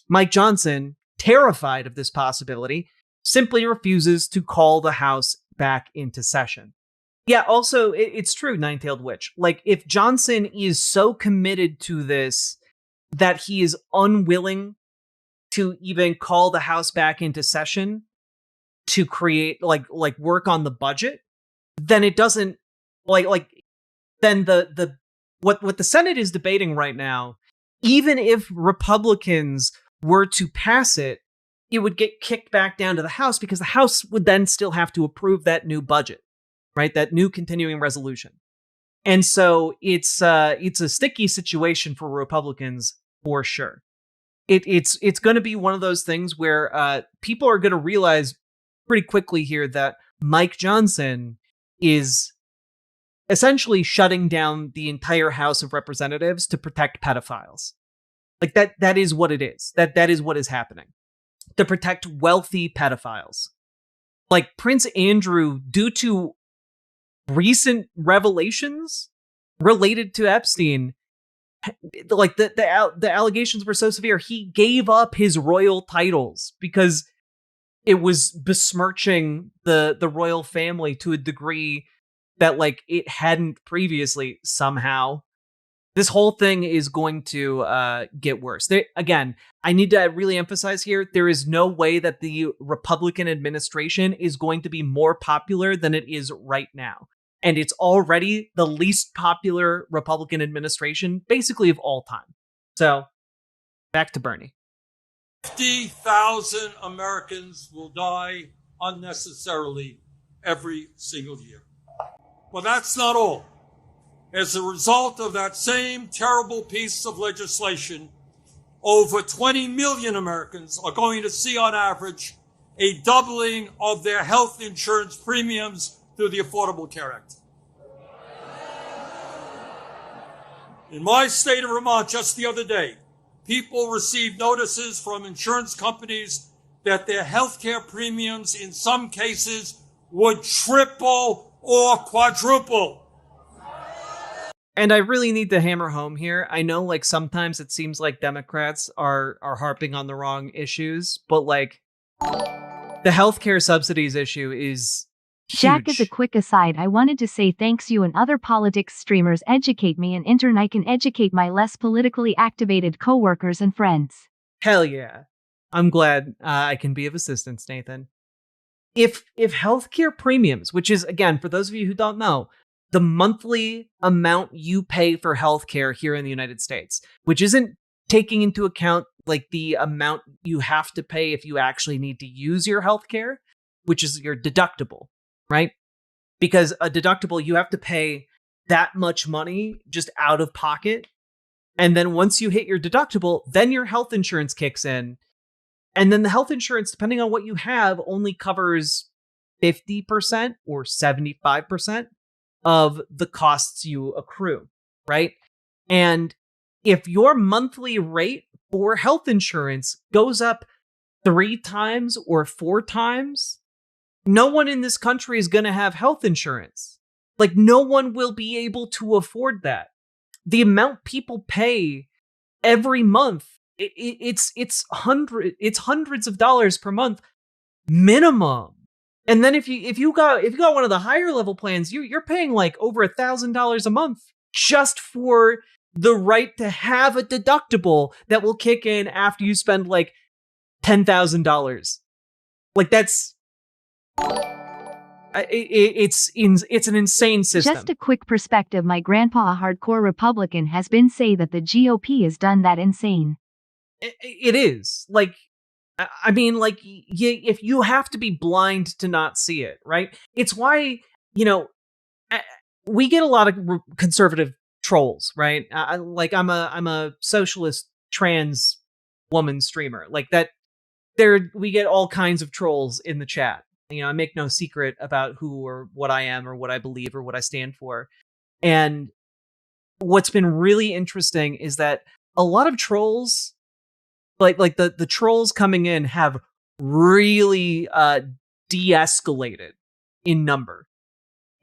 Mike Johnson, terrified of this possibility, simply refuses to call the House back into session. Yeah, also, it's true, Nine-Tailed Witch. Like, if Johnson is so committed to this that he is unwilling to even call the House back into session to create, like work on the budget, then it doesn't, then what the Senate is debating right now, even if Republicans were to pass it, it would get kicked back down to the House because the House would then still have to approve that new budget, right? That new continuing resolution. And so it's a sticky situation for Republicans for sure. It's going to be one of those things where people are going to realize pretty quickly here that Mike Johnson is essentially shutting down the entire House of Representatives to protect pedophiles. Like that is what it is. That is what is happening. To protect wealthy pedophiles. Like Prince Andrew, due to recent revelations related to Epstein, like the allegations were so severe, he gave up his royal titles because it was besmirching the royal family to a degree that like it hadn't previously somehow. This whole thing is going to get worse. Again, I need to really emphasize here, there is no way that the Republican administration is going to be more popular than it is right now. And it's already the least popular Republican administration, basically of all time. So, back to Bernie. 50,000 Americans will die unnecessarily every single year. Well, that's not all. As a result of that same terrible piece of legislation, over 20 million Americans are going to see on average a doubling of their health insurance premiums through the Affordable Care Act. In my state of Vermont, just the other day, people received notices from insurance companies that their health care premiums in some cases would triple or quadruple. And I really need to hammer home here. I know like sometimes it seems like Democrats are harping on the wrong issues, but like the healthcare subsidies issue is huge. Jack, as a quick aside, I wanted to say thanks you and other politics streamers educate me, and intern I can educate my less politically activated coworkers and friends. Hell yeah. I'm glad I can be of assistance, Nathan. If healthcare premiums, which is, again, for those of you who don't know, the monthly amount you pay for healthcare here in the United States, which isn't taking into account like the amount you have to pay if you actually need to use your healthcare, which is your deductible, right? Because a deductible, you have to pay that much money just out of pocket. And then once you hit your deductible, then your health insurance kicks in. And then the health insurance, depending on what you have, only covers 50% or 75% of the costs you accrue, right? And if your monthly rate for health insurance goes up 3 times or 4 times, no one in this country is going to have health insurance. Like, no one will be able to afford that. The amount people pay every month, it's hundreds of dollars per month minimum. And then if you got one of the higher level plans, you're paying like over $1,000 a month just for the right to have a deductible that will kick in after you spend like $10,000. Like that's it's an insane system. Just a quick perspective, my grandpa, a hardcore Republican, has been say that the GOP has done that insane. It is like, I mean, like, if you have to be blind to not see it, right? It's why, we get a lot of conservative trolls, right? Like, I'm a socialist trans woman streamer, like that. We get all kinds of trolls in the chat. I make no secret about who or what I am or what I believe or what I stand for. And what's been really interesting is that a lot of trolls, like the trolls coming in, have really de-escalated in number.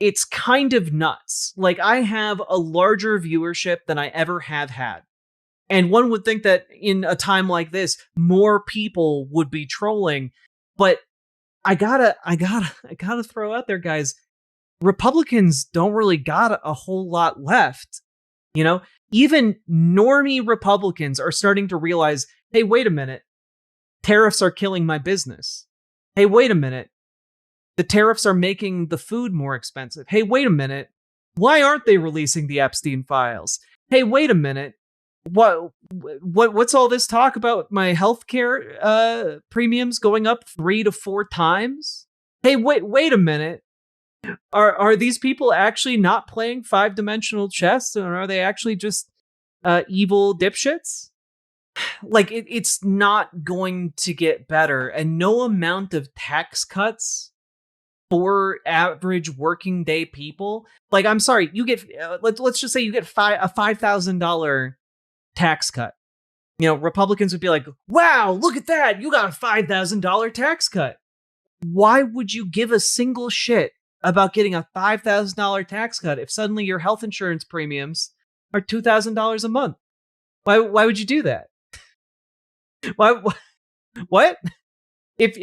It's kind of nuts. Like, I have a larger viewership than I ever have had. And one would think that in a time like this, more people would be trolling. But I gotta throw out there, guys, Republicans don't really got a whole lot left. Even normie Republicans are starting to realize, hey, wait a minute. Tariffs are killing my business. Hey, wait a minute. The tariffs are making the food more expensive. Hey, wait a minute. Why aren't they releasing the Epstein files? Hey, wait a minute. What's all this talk about my healthcare premiums going up 3 to 4 times? Hey, wait a minute. Are these people actually not playing 5-dimensional chess, or are they actually just evil dipshits? Like it's not going to get better, and no amount of tax cuts for average working day people. Like, I'm sorry, you get let's just say you get a $5,000 tax cut. You know, Republicans would be like, "Wow, look at that! You got a $5,000 tax cut." Why would you give a single shit about getting a $5,000 tax cut if suddenly your health insurance premiums are $2,000 a month? Why would you do that? Why what? If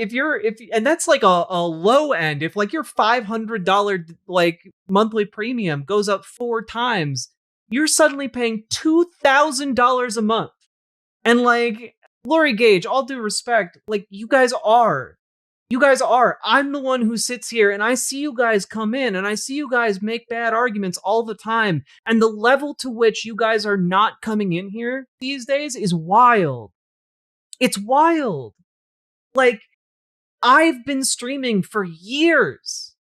and that's like a low end. If like your $500 like monthly premium goes up 4 times, you're suddenly paying $2,000 a month. And like, Lori Gage, all due respect, like you guys are. I'm the one who sits here and I see you guys come in and I see you guys make bad arguments all the time. And the level to which you guys are not coming in here these days is wild. It's wild. Like, I've been streaming for years.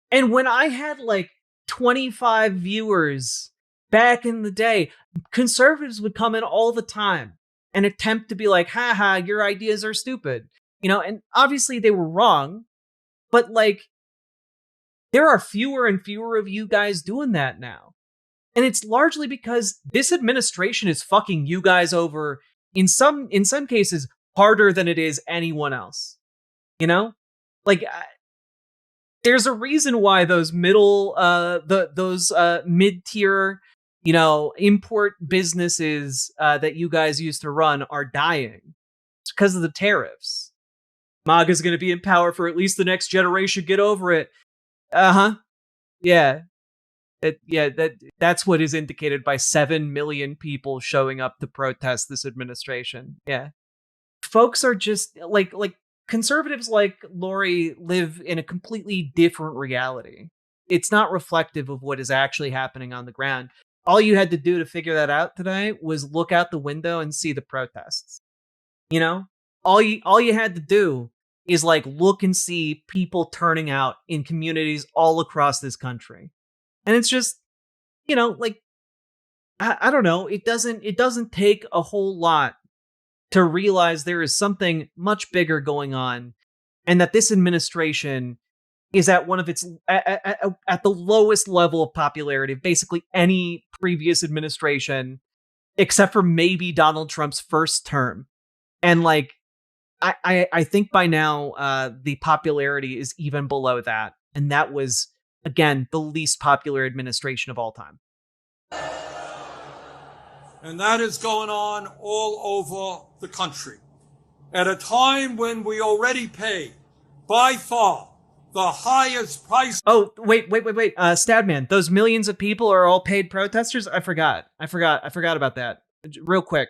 And when I had like 25 viewers back in the day, conservatives would come in all the time and attempt to be like, haha, your ideas are stupid. You know, and obviously they were wrong, but like, there are fewer and fewer of you guys doing that now. And it's largely because this administration is fucking you guys over in some cases harder than it is anyone else. You know? Like, there's a reason why those mid-tier, you know, import businesses that you guys used to run are dying. It's because of the tariffs. MAGA's going to be in power for at least the next generation. Get over it. Yeah. That's what is indicated by 7 million people showing up to protest this administration. Yeah. Folks are just like conservatives like Lori live in a completely different reality. It's not reflective of what is actually happening on the ground. All you had to do to figure that out today was look out the window and see the protests. You know? All you had to do is like look and see people turning out in communities all across this country. And it's just, you know, like, I don't know. It doesn't take a whole lot to realize there is something much bigger going on, and that this administration is at one of its at the lowest level of popularity of basically any previous administration, except for maybe Donald Trump's first term. And like, I think by now the popularity is even below that, and that was again the least popular administration of all time. And that is going on all over the country at a time when we already pay by far the highest price. Oh, wait. Stadman, those millions of people are all paid protesters? I forgot about that. Real quick.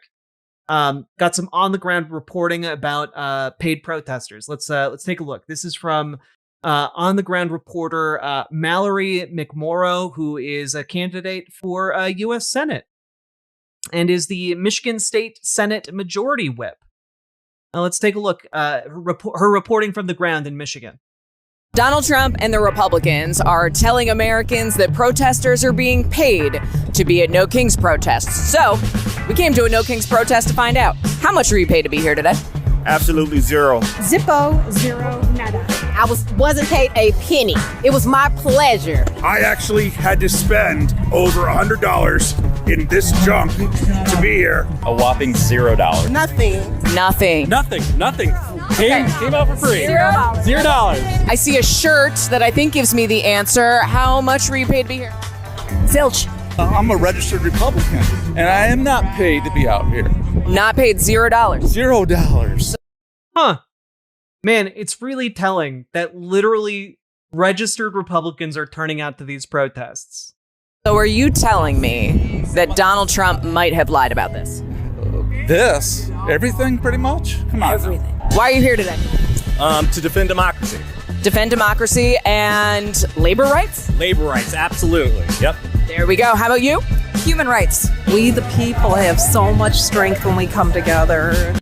Got some on the ground reporting about paid protesters. Let's take a look. This is from on the ground reporter Mallory McMorrow, who is a candidate for U.S. Senate and is the Michigan State Senate Majority Whip. Now let's take a look. Her reporting from the ground in Michigan. Donald Trump and the Republicans are telling Americans that protesters are being paid to be at No Kings protests. So we came to a No Kings protest to find out. How much were you paid to be here today? Absolutely zero. Zippo, zero, nada. I wasn't paid a penny. It was my pleasure. I actually had to spend over $100 in this junk to be here. A whopping $0. Nothing. Came out for free. $0. I see a shirt that I think gives me the answer. How much were you paid to be here? Zilch. I'm a registered Republican, and I am not paid to be out here. Not paid $0. $0. Huh. Man, it's really telling that literally registered Republicans are turning out to these protests. So are you telling me that Donald Trump might have lied about this? This? Everything, pretty much? Come on. Everything. Why are you here today? To defend democracy. Defend democracy and labor rights? Labor rights, absolutely. Yep. There we go. How about you? Human rights. We, the people, have so much strength when we come together.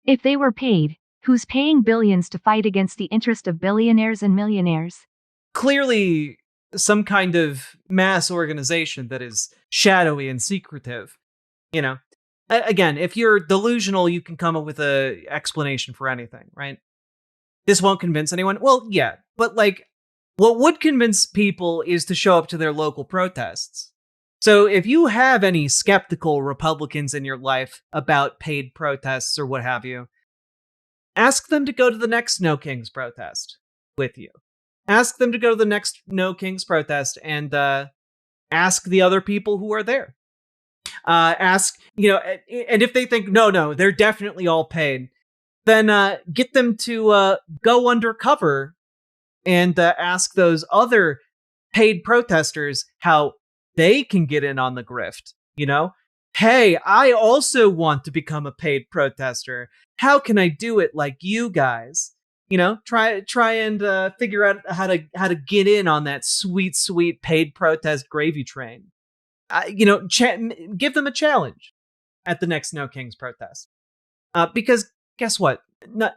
If they were paid, who's paying billions to fight against the interest of billionaires and millionaires? Clearly, some kind of mass organization that is shadowy and secretive. You know, again, if you're delusional, you can come up with a explanation for anything, right? This won't convince anyone. Well, yeah, but like, what would convince people is to show up to their local protests. So if you have any skeptical Republicans in your life about paid protests or what have you, ask them to go to the next No Kings protest with you. Ask them to go to the next No Kings protest and ask the other people who are there. Ask, and if they think, no, they're definitely all paid, then get them to go undercover and ask those other paid protesters how they can get in on the grift. Hey, I also want to become a paid protester. How can I do it like you guys? Try and figure out how to get in on that sweet paid protest gravy train. Give them a challenge at the next No Kings protest. Because guess what?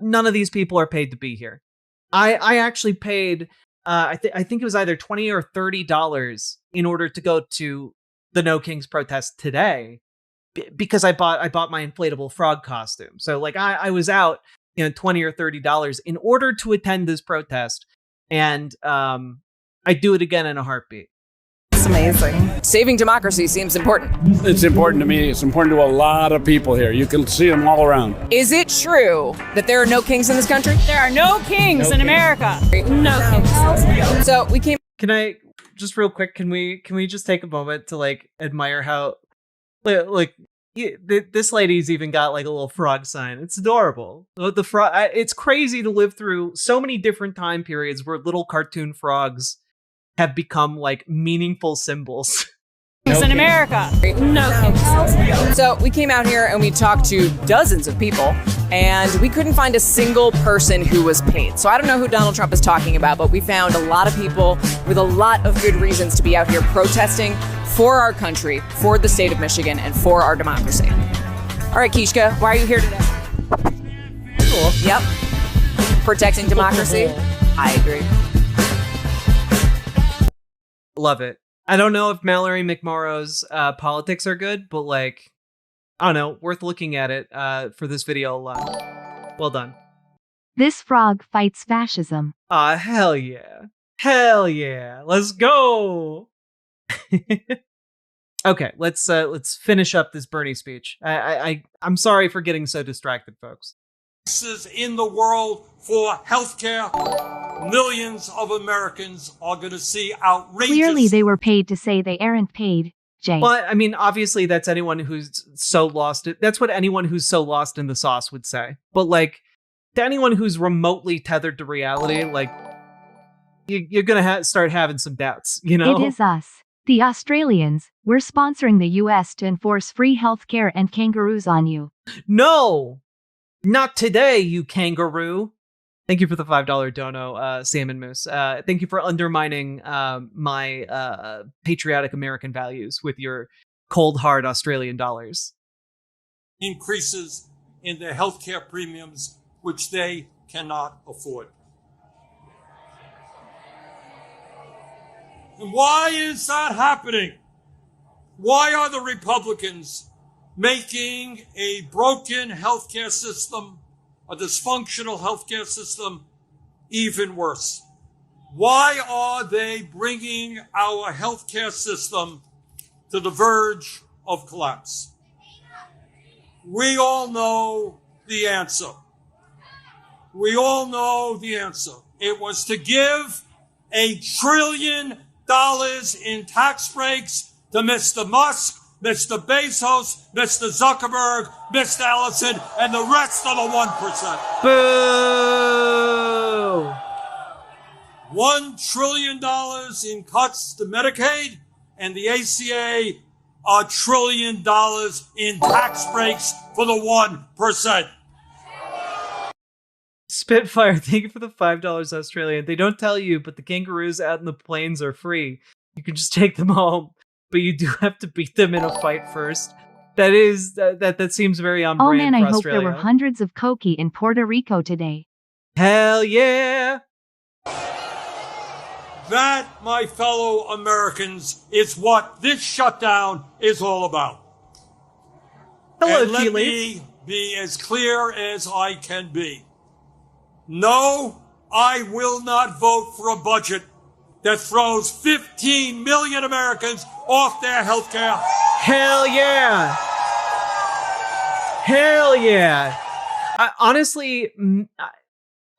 None of these people are paid to be here. I actually paid, I think it was either $20 or $30 in order to go to the No Kings protest today, because I bought my inflatable frog costume. So like I was out, $20 or $30 in order to attend this protest, and I do it again in a heartbeat. It's amazing. Saving democracy seems important. It's important to me. It's important to a lot of people here. You can see them all around. Is it true that there are no kings in this country? There are no kings in America. No kings. So we came. Can I just real quick? Can we just take a moment to like admire how like this lady's even got like a little frog sign. It's adorable. The frog. It's crazy to live through so many different time periods where little cartoon frogs have become like meaningful symbols. In America. No kings. So we came out here and we talked to dozens of people, and we couldn't find a single person who was paid. So I don't know who Donald Trump is talking about, but we found a lot of people with a lot of good reasons to be out here protesting for our country, for the state of Michigan, and for our democracy. All right, Kishka, why are you here today? Cool. Yep. Protecting democracy. I agree. Love it. I don't know if Mallory McMorrow's politics are good, but like, I don't know, worth looking at it for this video alone. Well done. This frog fights fascism. Hell yeah. Hell yeah. Let's go. Okay, let's finish up this Bernie speech. I'm sorry for getting so distracted, folks. In the world for healthcare, millions of Americans are going to see outrageous. Clearly they were paid to say they aren't paid, Jay. Well, I mean, obviously that's anyone who's so lost. That's what anyone who's so lost in the sauce would say. But like, to anyone who's remotely tethered to reality, like, you're going to start having some doubts, It is us, the Australians. We're sponsoring the US to enforce free healthcare and kangaroos on you. No! Not today, you kangaroo. Thank you for the $5 dono, Salmon Moose. Thank you for undermining my patriotic American values with your cold, hard Australian dollars. Increases in their healthcare premiums, which they cannot afford. And why is that happening? Why are the Republicans making a broken healthcare system, a dysfunctional healthcare system, even worse? Why are they bringing our healthcare system to the verge of collapse? We all know the answer. We all know the answer. It was to give $1 trillion in tax breaks to Mr. Musk, Mr. Bezos, Mr. Zuckerberg, Mr. Ellison, and the rest of the 1%. Boo! $1 trillion in cuts to Medicaid, and the ACA, $1 trillion in tax breaks for the 1%. Spitfire, thank you for the $5 Australian. They don't tell you, but the kangaroos out in the plains are free. You can just take them home, but you do have to beat them in a fight first. That seems very on brand. Oh man, I hope Australia. there were hundreds of koki in Puerto Rico today. Hell yeah! That, my fellow Americans, is what this shutdown is all about. Hello, and let me be as clear as I can be. No, I will not vote for a budget that throws 15 million Americans off their health care. Hell yeah. Hell yeah. Honestly,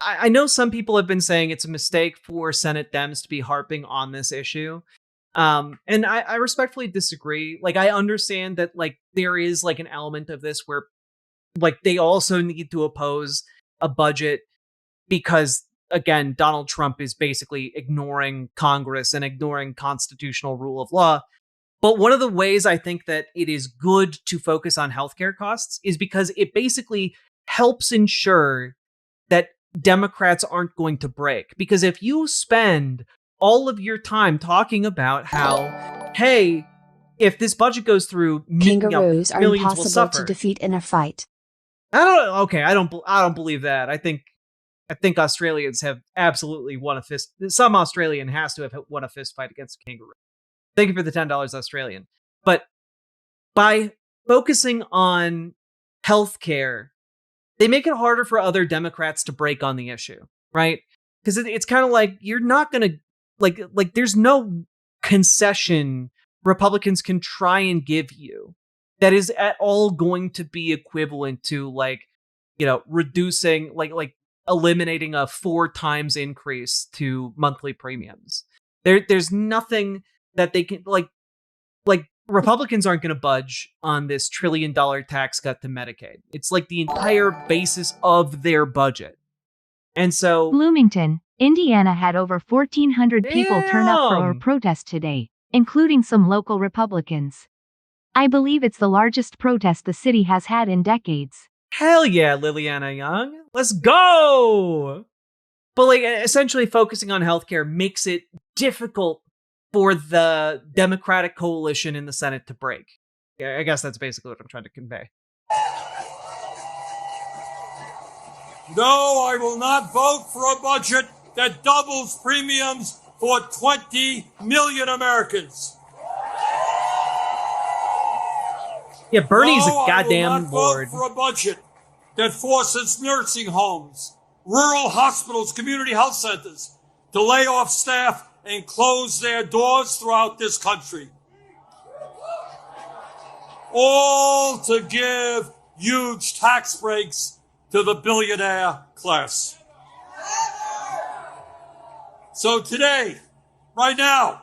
I know some people have been saying it's a mistake for Senate Dems to be harping on this issue. And I respectfully disagree. Like, I understand that, like, there is, like, an element of this where, like, they also need to oppose a budget because, again, Donald Trump is basically ignoring Congress and ignoring constitutional rule of law. But one of the ways I think that it is good to focus on healthcare costs is because it basically helps ensure that Democrats aren't going to break. Because if you spend all of your time talking about how, hey, if this budget goes through, kangaroos are millions will impossible suffer. to defeat in a fight. I don't believe that. I think Australians have absolutely won a fist. Some Australian has to have won a fist fight against a kangaroo. Thank you for the $10 Australian. But by focusing on healthcare, they make it harder for other Democrats to break on the issue, right? Because it's kind of like you're not going to like there's no concession Republicans can try and give you that is at all going to be equivalent to, like, you know, reducing like eliminating a 4 times increase to monthly premiums. There's nothing that they can like Republicans aren't going to budge on this $1 trillion tax cut to Medicaid. It's like the entire basis of their budget. And so Bloomington, Indiana had over 1,400 people turn up for a protest today, including some local Republicans. I believe it's the largest protest the city has had in decades. Hell yeah, Liliana Young. Let's go! But, like, essentially focusing on healthcare makes it difficult for the Democratic coalition in the Senate to break. Yeah, I guess that's basically what I'm trying to convey. No, I will not vote for a budget that doubles premiums for 20 million Americans. Yeah, Bernie's no, a goddamn I will not lord. vote for a budget that forces nursing homes, rural hospitals, community health centers to lay off staff and close their doors throughout this country. All to give huge tax breaks to the billionaire class. So today, right now,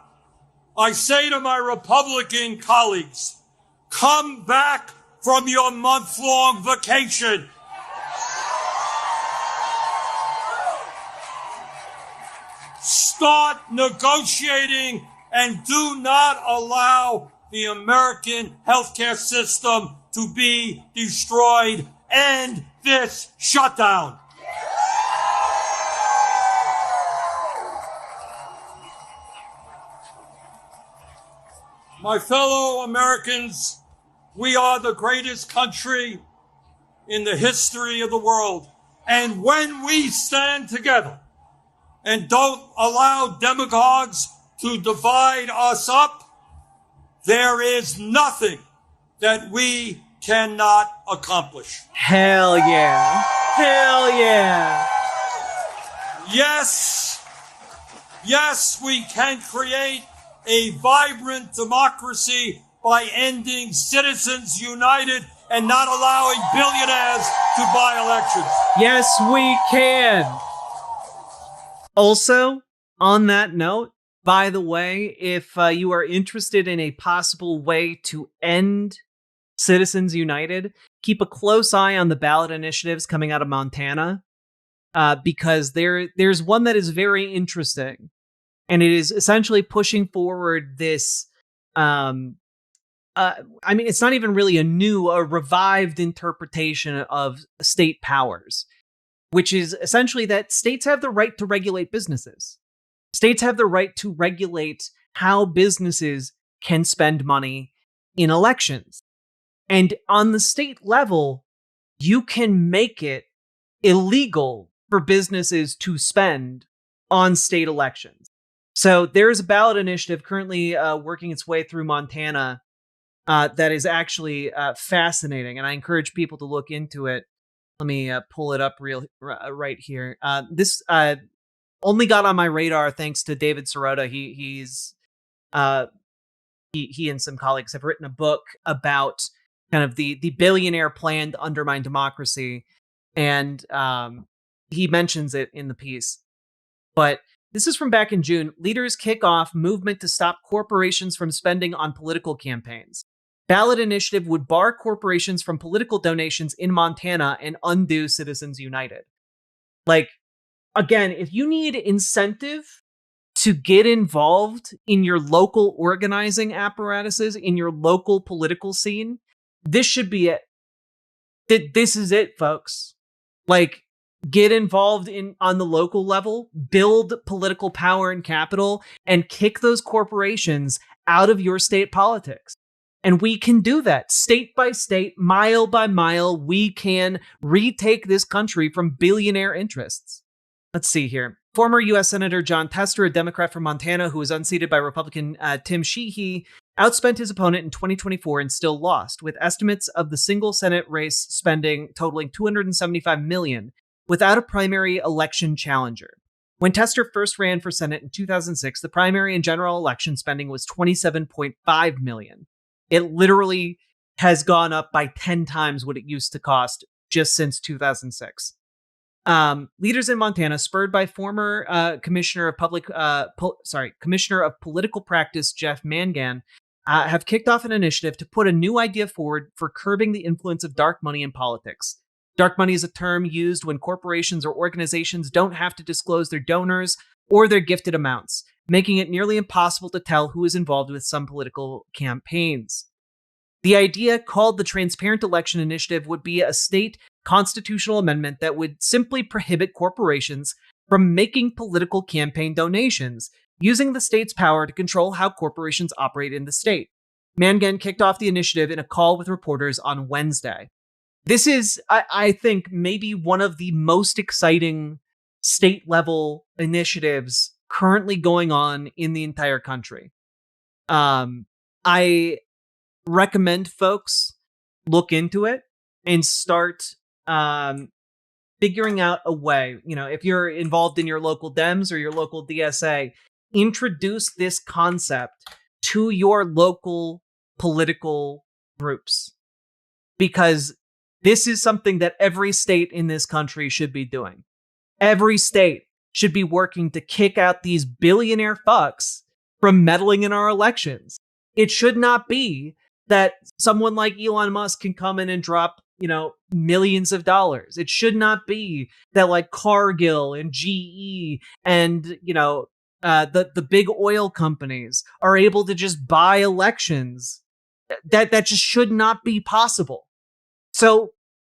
I say to my Republican colleagues, come back from your month-long vacation. Start negotiating and do not allow the American healthcare system to be destroyed. End this shutdown. My fellow Americans, we are the greatest country in the history of the world. And when we stand together and don't allow demagogues to divide us up, there is nothing that we cannot accomplish. Hell yeah. Hell yeah. Yes, we can create a vibrant democracy by ending Citizens United and not allowing billionaires to buy elections. Yes, we can. Also, on that note, by the way, if you are interested in a possible way to end Citizens United, keep a close eye on the ballot initiatives coming out of Montana, because there's one that is very interesting, and it is essentially pushing forward this. I mean, it's not even really a revived interpretation of state powers, which is essentially that states have the right to regulate businesses. States have the right to regulate how businesses can spend money in elections. And on the state level, you can make it illegal for businesses to spend on state elections. So there's a ballot initiative currently working its way through Montana that is actually fascinating, and I encourage people to look into it. Let me pull it up right here. This only got on my radar thanks to David Sirota. He and some colleagues have written a book about kind of the billionaire plan to undermine democracy, and he mentions it in the piece. But this is from back in June. Leaders kick off movement to stop corporations from spending on political campaigns. Ballot initiative would bar corporations from political donations in Montana and undo Citizens United. Like, again, if you need incentive to get involved in your local organizing apparatuses, in your local political scene, this should be it. This is it, folks. Like, get involved on the local level, build political power and capital, and kick those corporations out of your state politics. And we can do that state by state, mile by mile. We can retake this country from billionaire interests. Let's see here. Former U.S. Senator John Tester, a Democrat from Montana who was unseated by Republican Tim Sheehy, outspent his opponent in 2024 and still lost, with estimates of the single Senate race spending totaling $275 million without a primary election challenger. When Tester first ran for Senate in 2006, the primary and general election spending was $27.5 million. It literally has gone up by 10 times what it used to cost just since 2006. Leaders in Montana, spurred by former Commissioner of Political Practice Jeff Mangan, have kicked off an initiative to put a new idea forward for curbing the influence of dark money in politics. Dark money is a term used when corporations or organizations don't have to disclose their donors or their gifted amounts, making it nearly impossible to tell who is involved with some political campaigns. The idea, called the Transparent Election Initiative, would be a state constitutional amendment that would simply prohibit corporations from making political campaign donations, using the state's power to control how corporations operate in the state. Mangan kicked off the initiative in a call with reporters on Wednesday. This is, I think, maybe one of the most exciting state-level initiatives currently going on in the entire country. I recommend folks look into it and start figuring out a way. You know, if you're involved in your local Dems or your local DSA, introduce this concept to your local political groups, because this is something that every state in this country should be doing. Every state should be working to kick out these billionaire fucks from meddling in our elections. It should not be that someone like Elon Musk can come in and drop, millions of dollars. It should not be that like Cargill and GE and, the big oil companies are able to just buy elections. That just should not be possible. So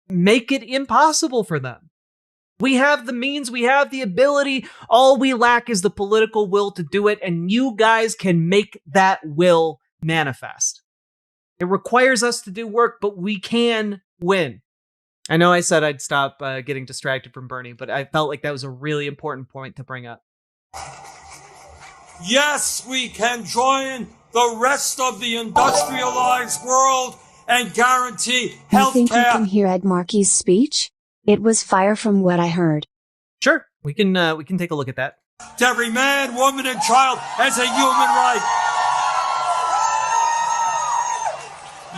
make it impossible for them. We have the means, we have the ability. All we lack is the political will to do it, and you guys can make that will manifest. It requires us to do work, but we can win. I know I said I'd stop getting distracted from Bernie, but I felt like that was a really important point to bring up. Yes, we can join the rest of the industrialized world and guarantee health care. You think you can hear Ed Markey's speech? It was fire from what I heard. Sure, we can take a look at that. Every man, woman, and child has a human right.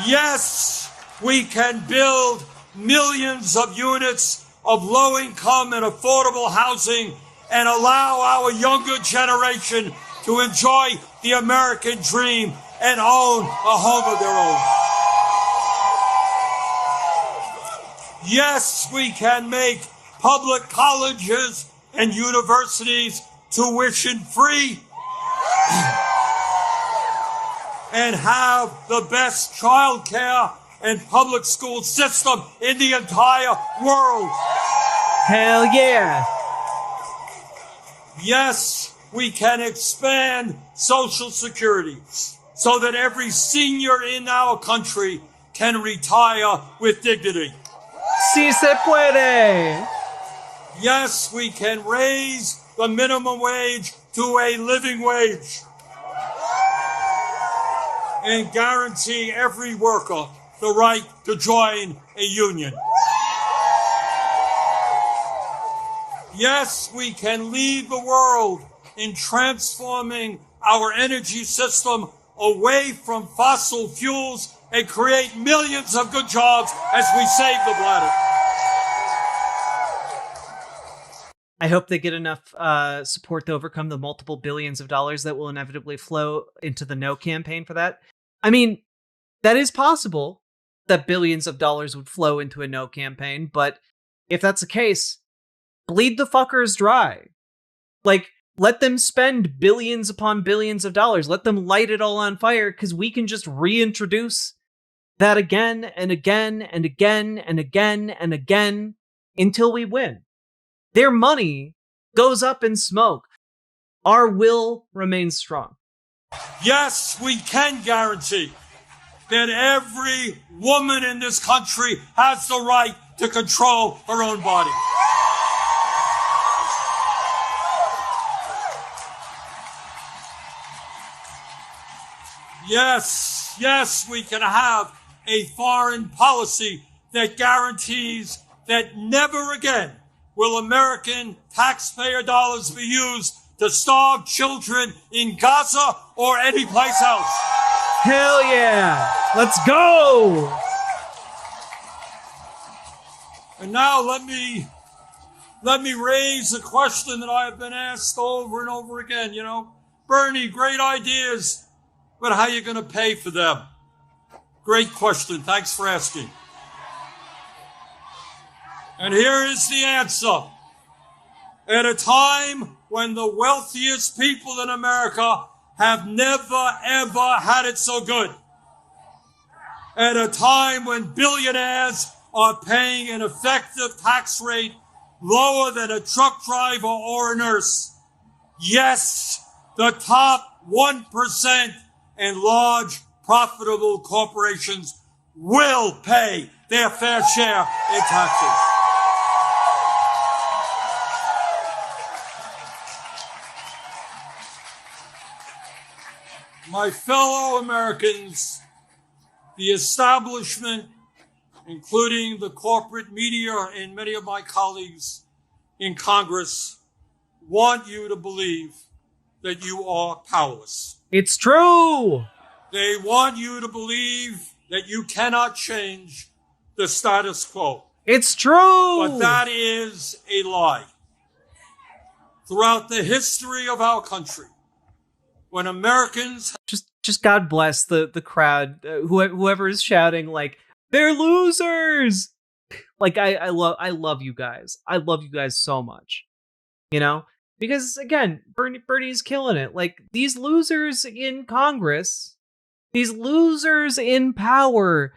Yes, we can build millions of units of low-income and affordable housing and allow our younger generation to enjoy the American dream and own a home of their own. Yes, we can make public colleges and universities tuition-free and have the best child care and public school system in the entire world. Hell yeah. Yes, we can expand Social Security so that every senior in our country can retire with dignity. Si se puede. Yes, we can raise the minimum wage to a living wage and guarantee every worker the right to join a union. Yes, we can lead the world in transforming our energy system away from fossil fuels and create millions of good jobs as we save the planet. I hope they get enough support to overcome the multiple billions of dollars that will inevitably flow into the no campaign for that. I mean, that is possible that billions of dollars would flow into a no campaign, but if that's the case, bleed the fuckers dry. Like, let them spend billions upon billions of dollars. Let them light it all on fire, because we can just reintroduce that again and again and again and again and again until we win. Their money goes up in smoke. Our will remains strong. Yes, we can guarantee that every woman in this country has the right to control her own body. Yes, we can have a foreign policy that guarantees that never again will American taxpayer dollars be used to starve children in Gaza or any place else. Hell yeah! Let's go! And now let me raise a question that I have been asked over and over again. You know, Bernie, great ideas, but how are you going to pay for them? Great question. Thanks for asking. And here is the answer. At a time when the wealthiest people in America have never, ever had it so good. At a time when billionaires are paying an effective tax rate lower than a truck driver or a nurse. Yes, the top 1% and large profitable corporations will pay their fair share in taxes. My fellow Americans, the establishment, including the corporate media and many of my colleagues in Congress, want you to believe that you are powerless. It's true! They want you to believe that you cannot change the status quo. It's true! But that is a lie. Throughout the history of our country, when Americans... Just God bless the crowd, whoever is shouting, like, they're losers! Like, I love you guys. I love you guys so much. You know? Because, again, Bernie's killing it. Like, these losers in Congress, these losers in power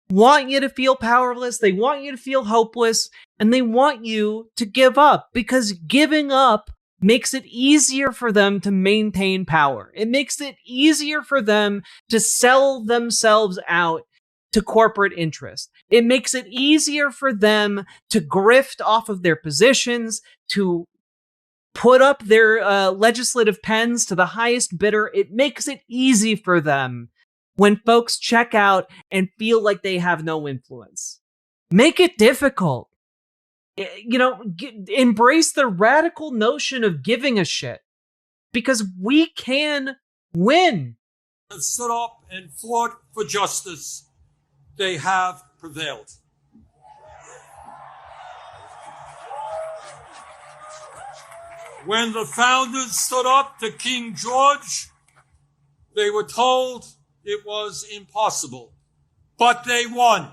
want you to feel powerless, they want you to feel hopeless, and they want you to give up, because giving up makes it easier for them to maintain power. It makes it easier for them to sell themselves out to corporate interest. It makes it easier for them to grift off of their positions, to put up their legislative pens to the highest bidder. It makes it easy for them when folks check out and feel like they have no influence. Make it difficult. You know, embrace the radical notion of giving a shit, because we can win. Stood up and fought for justice. They have prevailed. When the founders stood up to King George, they were told it was impossible, but they won.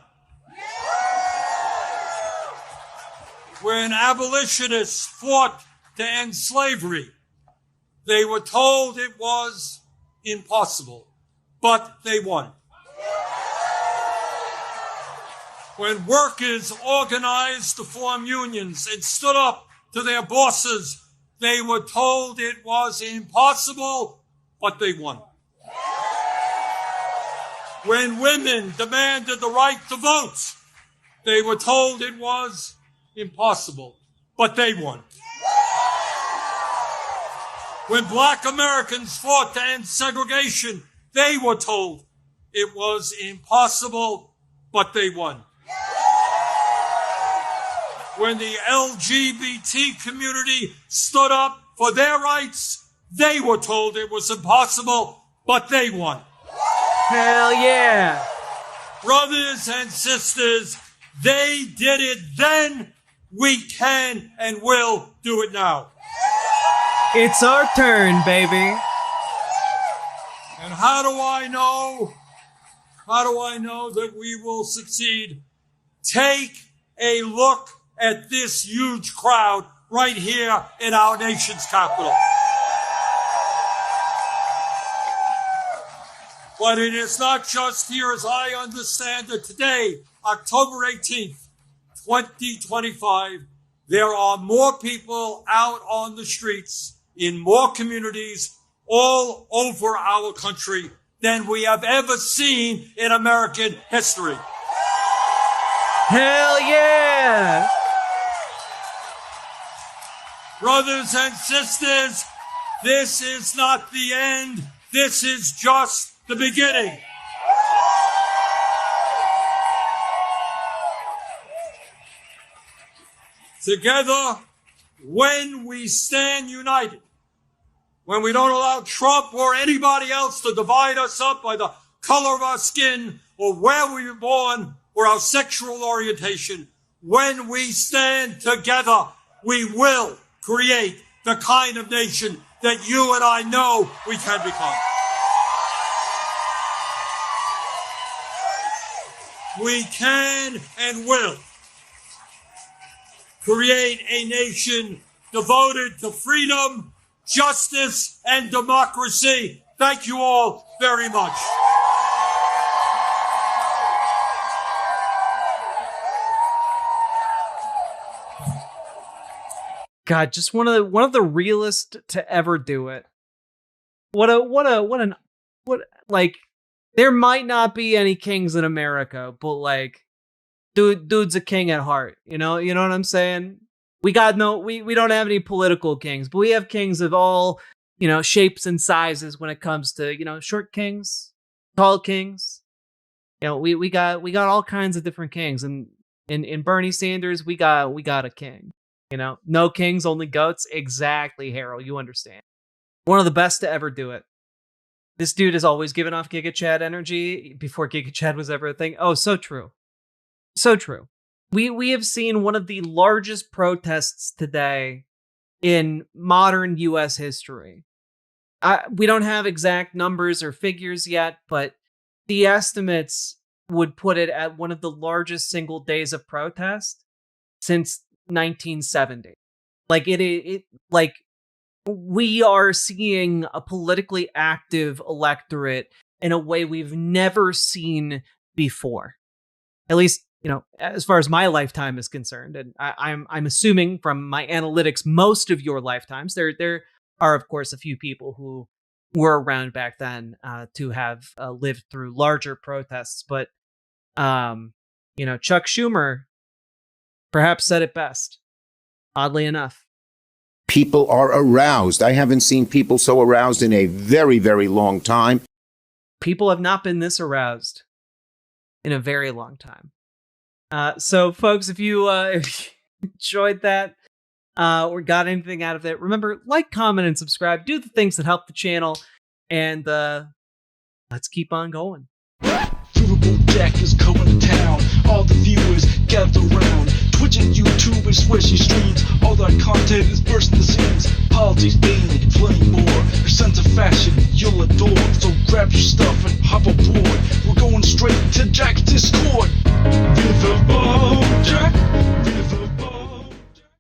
When abolitionists fought to end slavery, they were told it was impossible, but they won. When workers organized to form unions and stood up to their bosses, they were told it was impossible, but they won. When women demanded the right to vote, they were told it was impossible, but they won. When black Americans fought to end segregation, they were told it was impossible, but they won. When the LGBT community stood up for their rights, they were told it was impossible, but they won. Hell yeah. Brothers and sisters, they did it then. We can and will do it now. It's our turn, baby. And how do I know? How do I know that we will succeed? Take a look at this huge crowd right here in our nation's capital. But it is not just here, as I understand it today, October 18th, 2025, there are more people out on the streets in more communities all over our country than we have ever seen in American history. Hell yeah! Brothers and sisters, this is not the end. This is just the beginning. Together, when we stand united, when we don't allow Trump or anybody else to divide us up by the color of our skin or where we were born or our sexual orientation, when we stand together, we will create the kind of nation that you and I know we can become. We can and will create a nation devoted to freedom, justice, and democracy. Thank you all very much. God, just one of the realest to ever do it. Like, there might not be any kings in America, but like, dude's a king at heart. You know what I'm saying? We don't have any political kings, but we have kings of all, shapes and sizes when it comes to, short kings, tall kings. We got all kinds of different kings, and in Bernie Sanders, we got a king. No kings, only goats. Exactly, Harold. You understand. One of the best to ever do it. This dude has always given off Giga Chad energy before Giga Chad was ever a thing. Oh, so true. So true. We have seen one of the largest protests today in modern U.S. history. We don't have exact numbers or figures yet, but the estimates would put it at one of the largest single days of protest since 1970. Like like we are seeing a politically active electorate in a way we've never seen before. At least, as far as my lifetime is concerned, and I'm assuming from my analytics, most of your lifetimes. There are, of course, a few people who were around back then to have lived through larger protests, but Chuck Schumer perhaps said it best, oddly enough. People are aroused. I haven't seen people so aroused in a very, very long time. People have not been this aroused in a very long time. So, folks, if you enjoyed that or got anything out of it, remember, like, comment, and subscribe. Do the things that help the channel, and let's keep on going. Riverboat Jack is coming to town. All the viewers gather round. Twitch and YouTube and switching streams. All that content is bursting the seams. Politics, dating, flame more. Your sense of fashion you'll adore. So grab your stuff and hop aboard. We're going straight to Jack's Discord.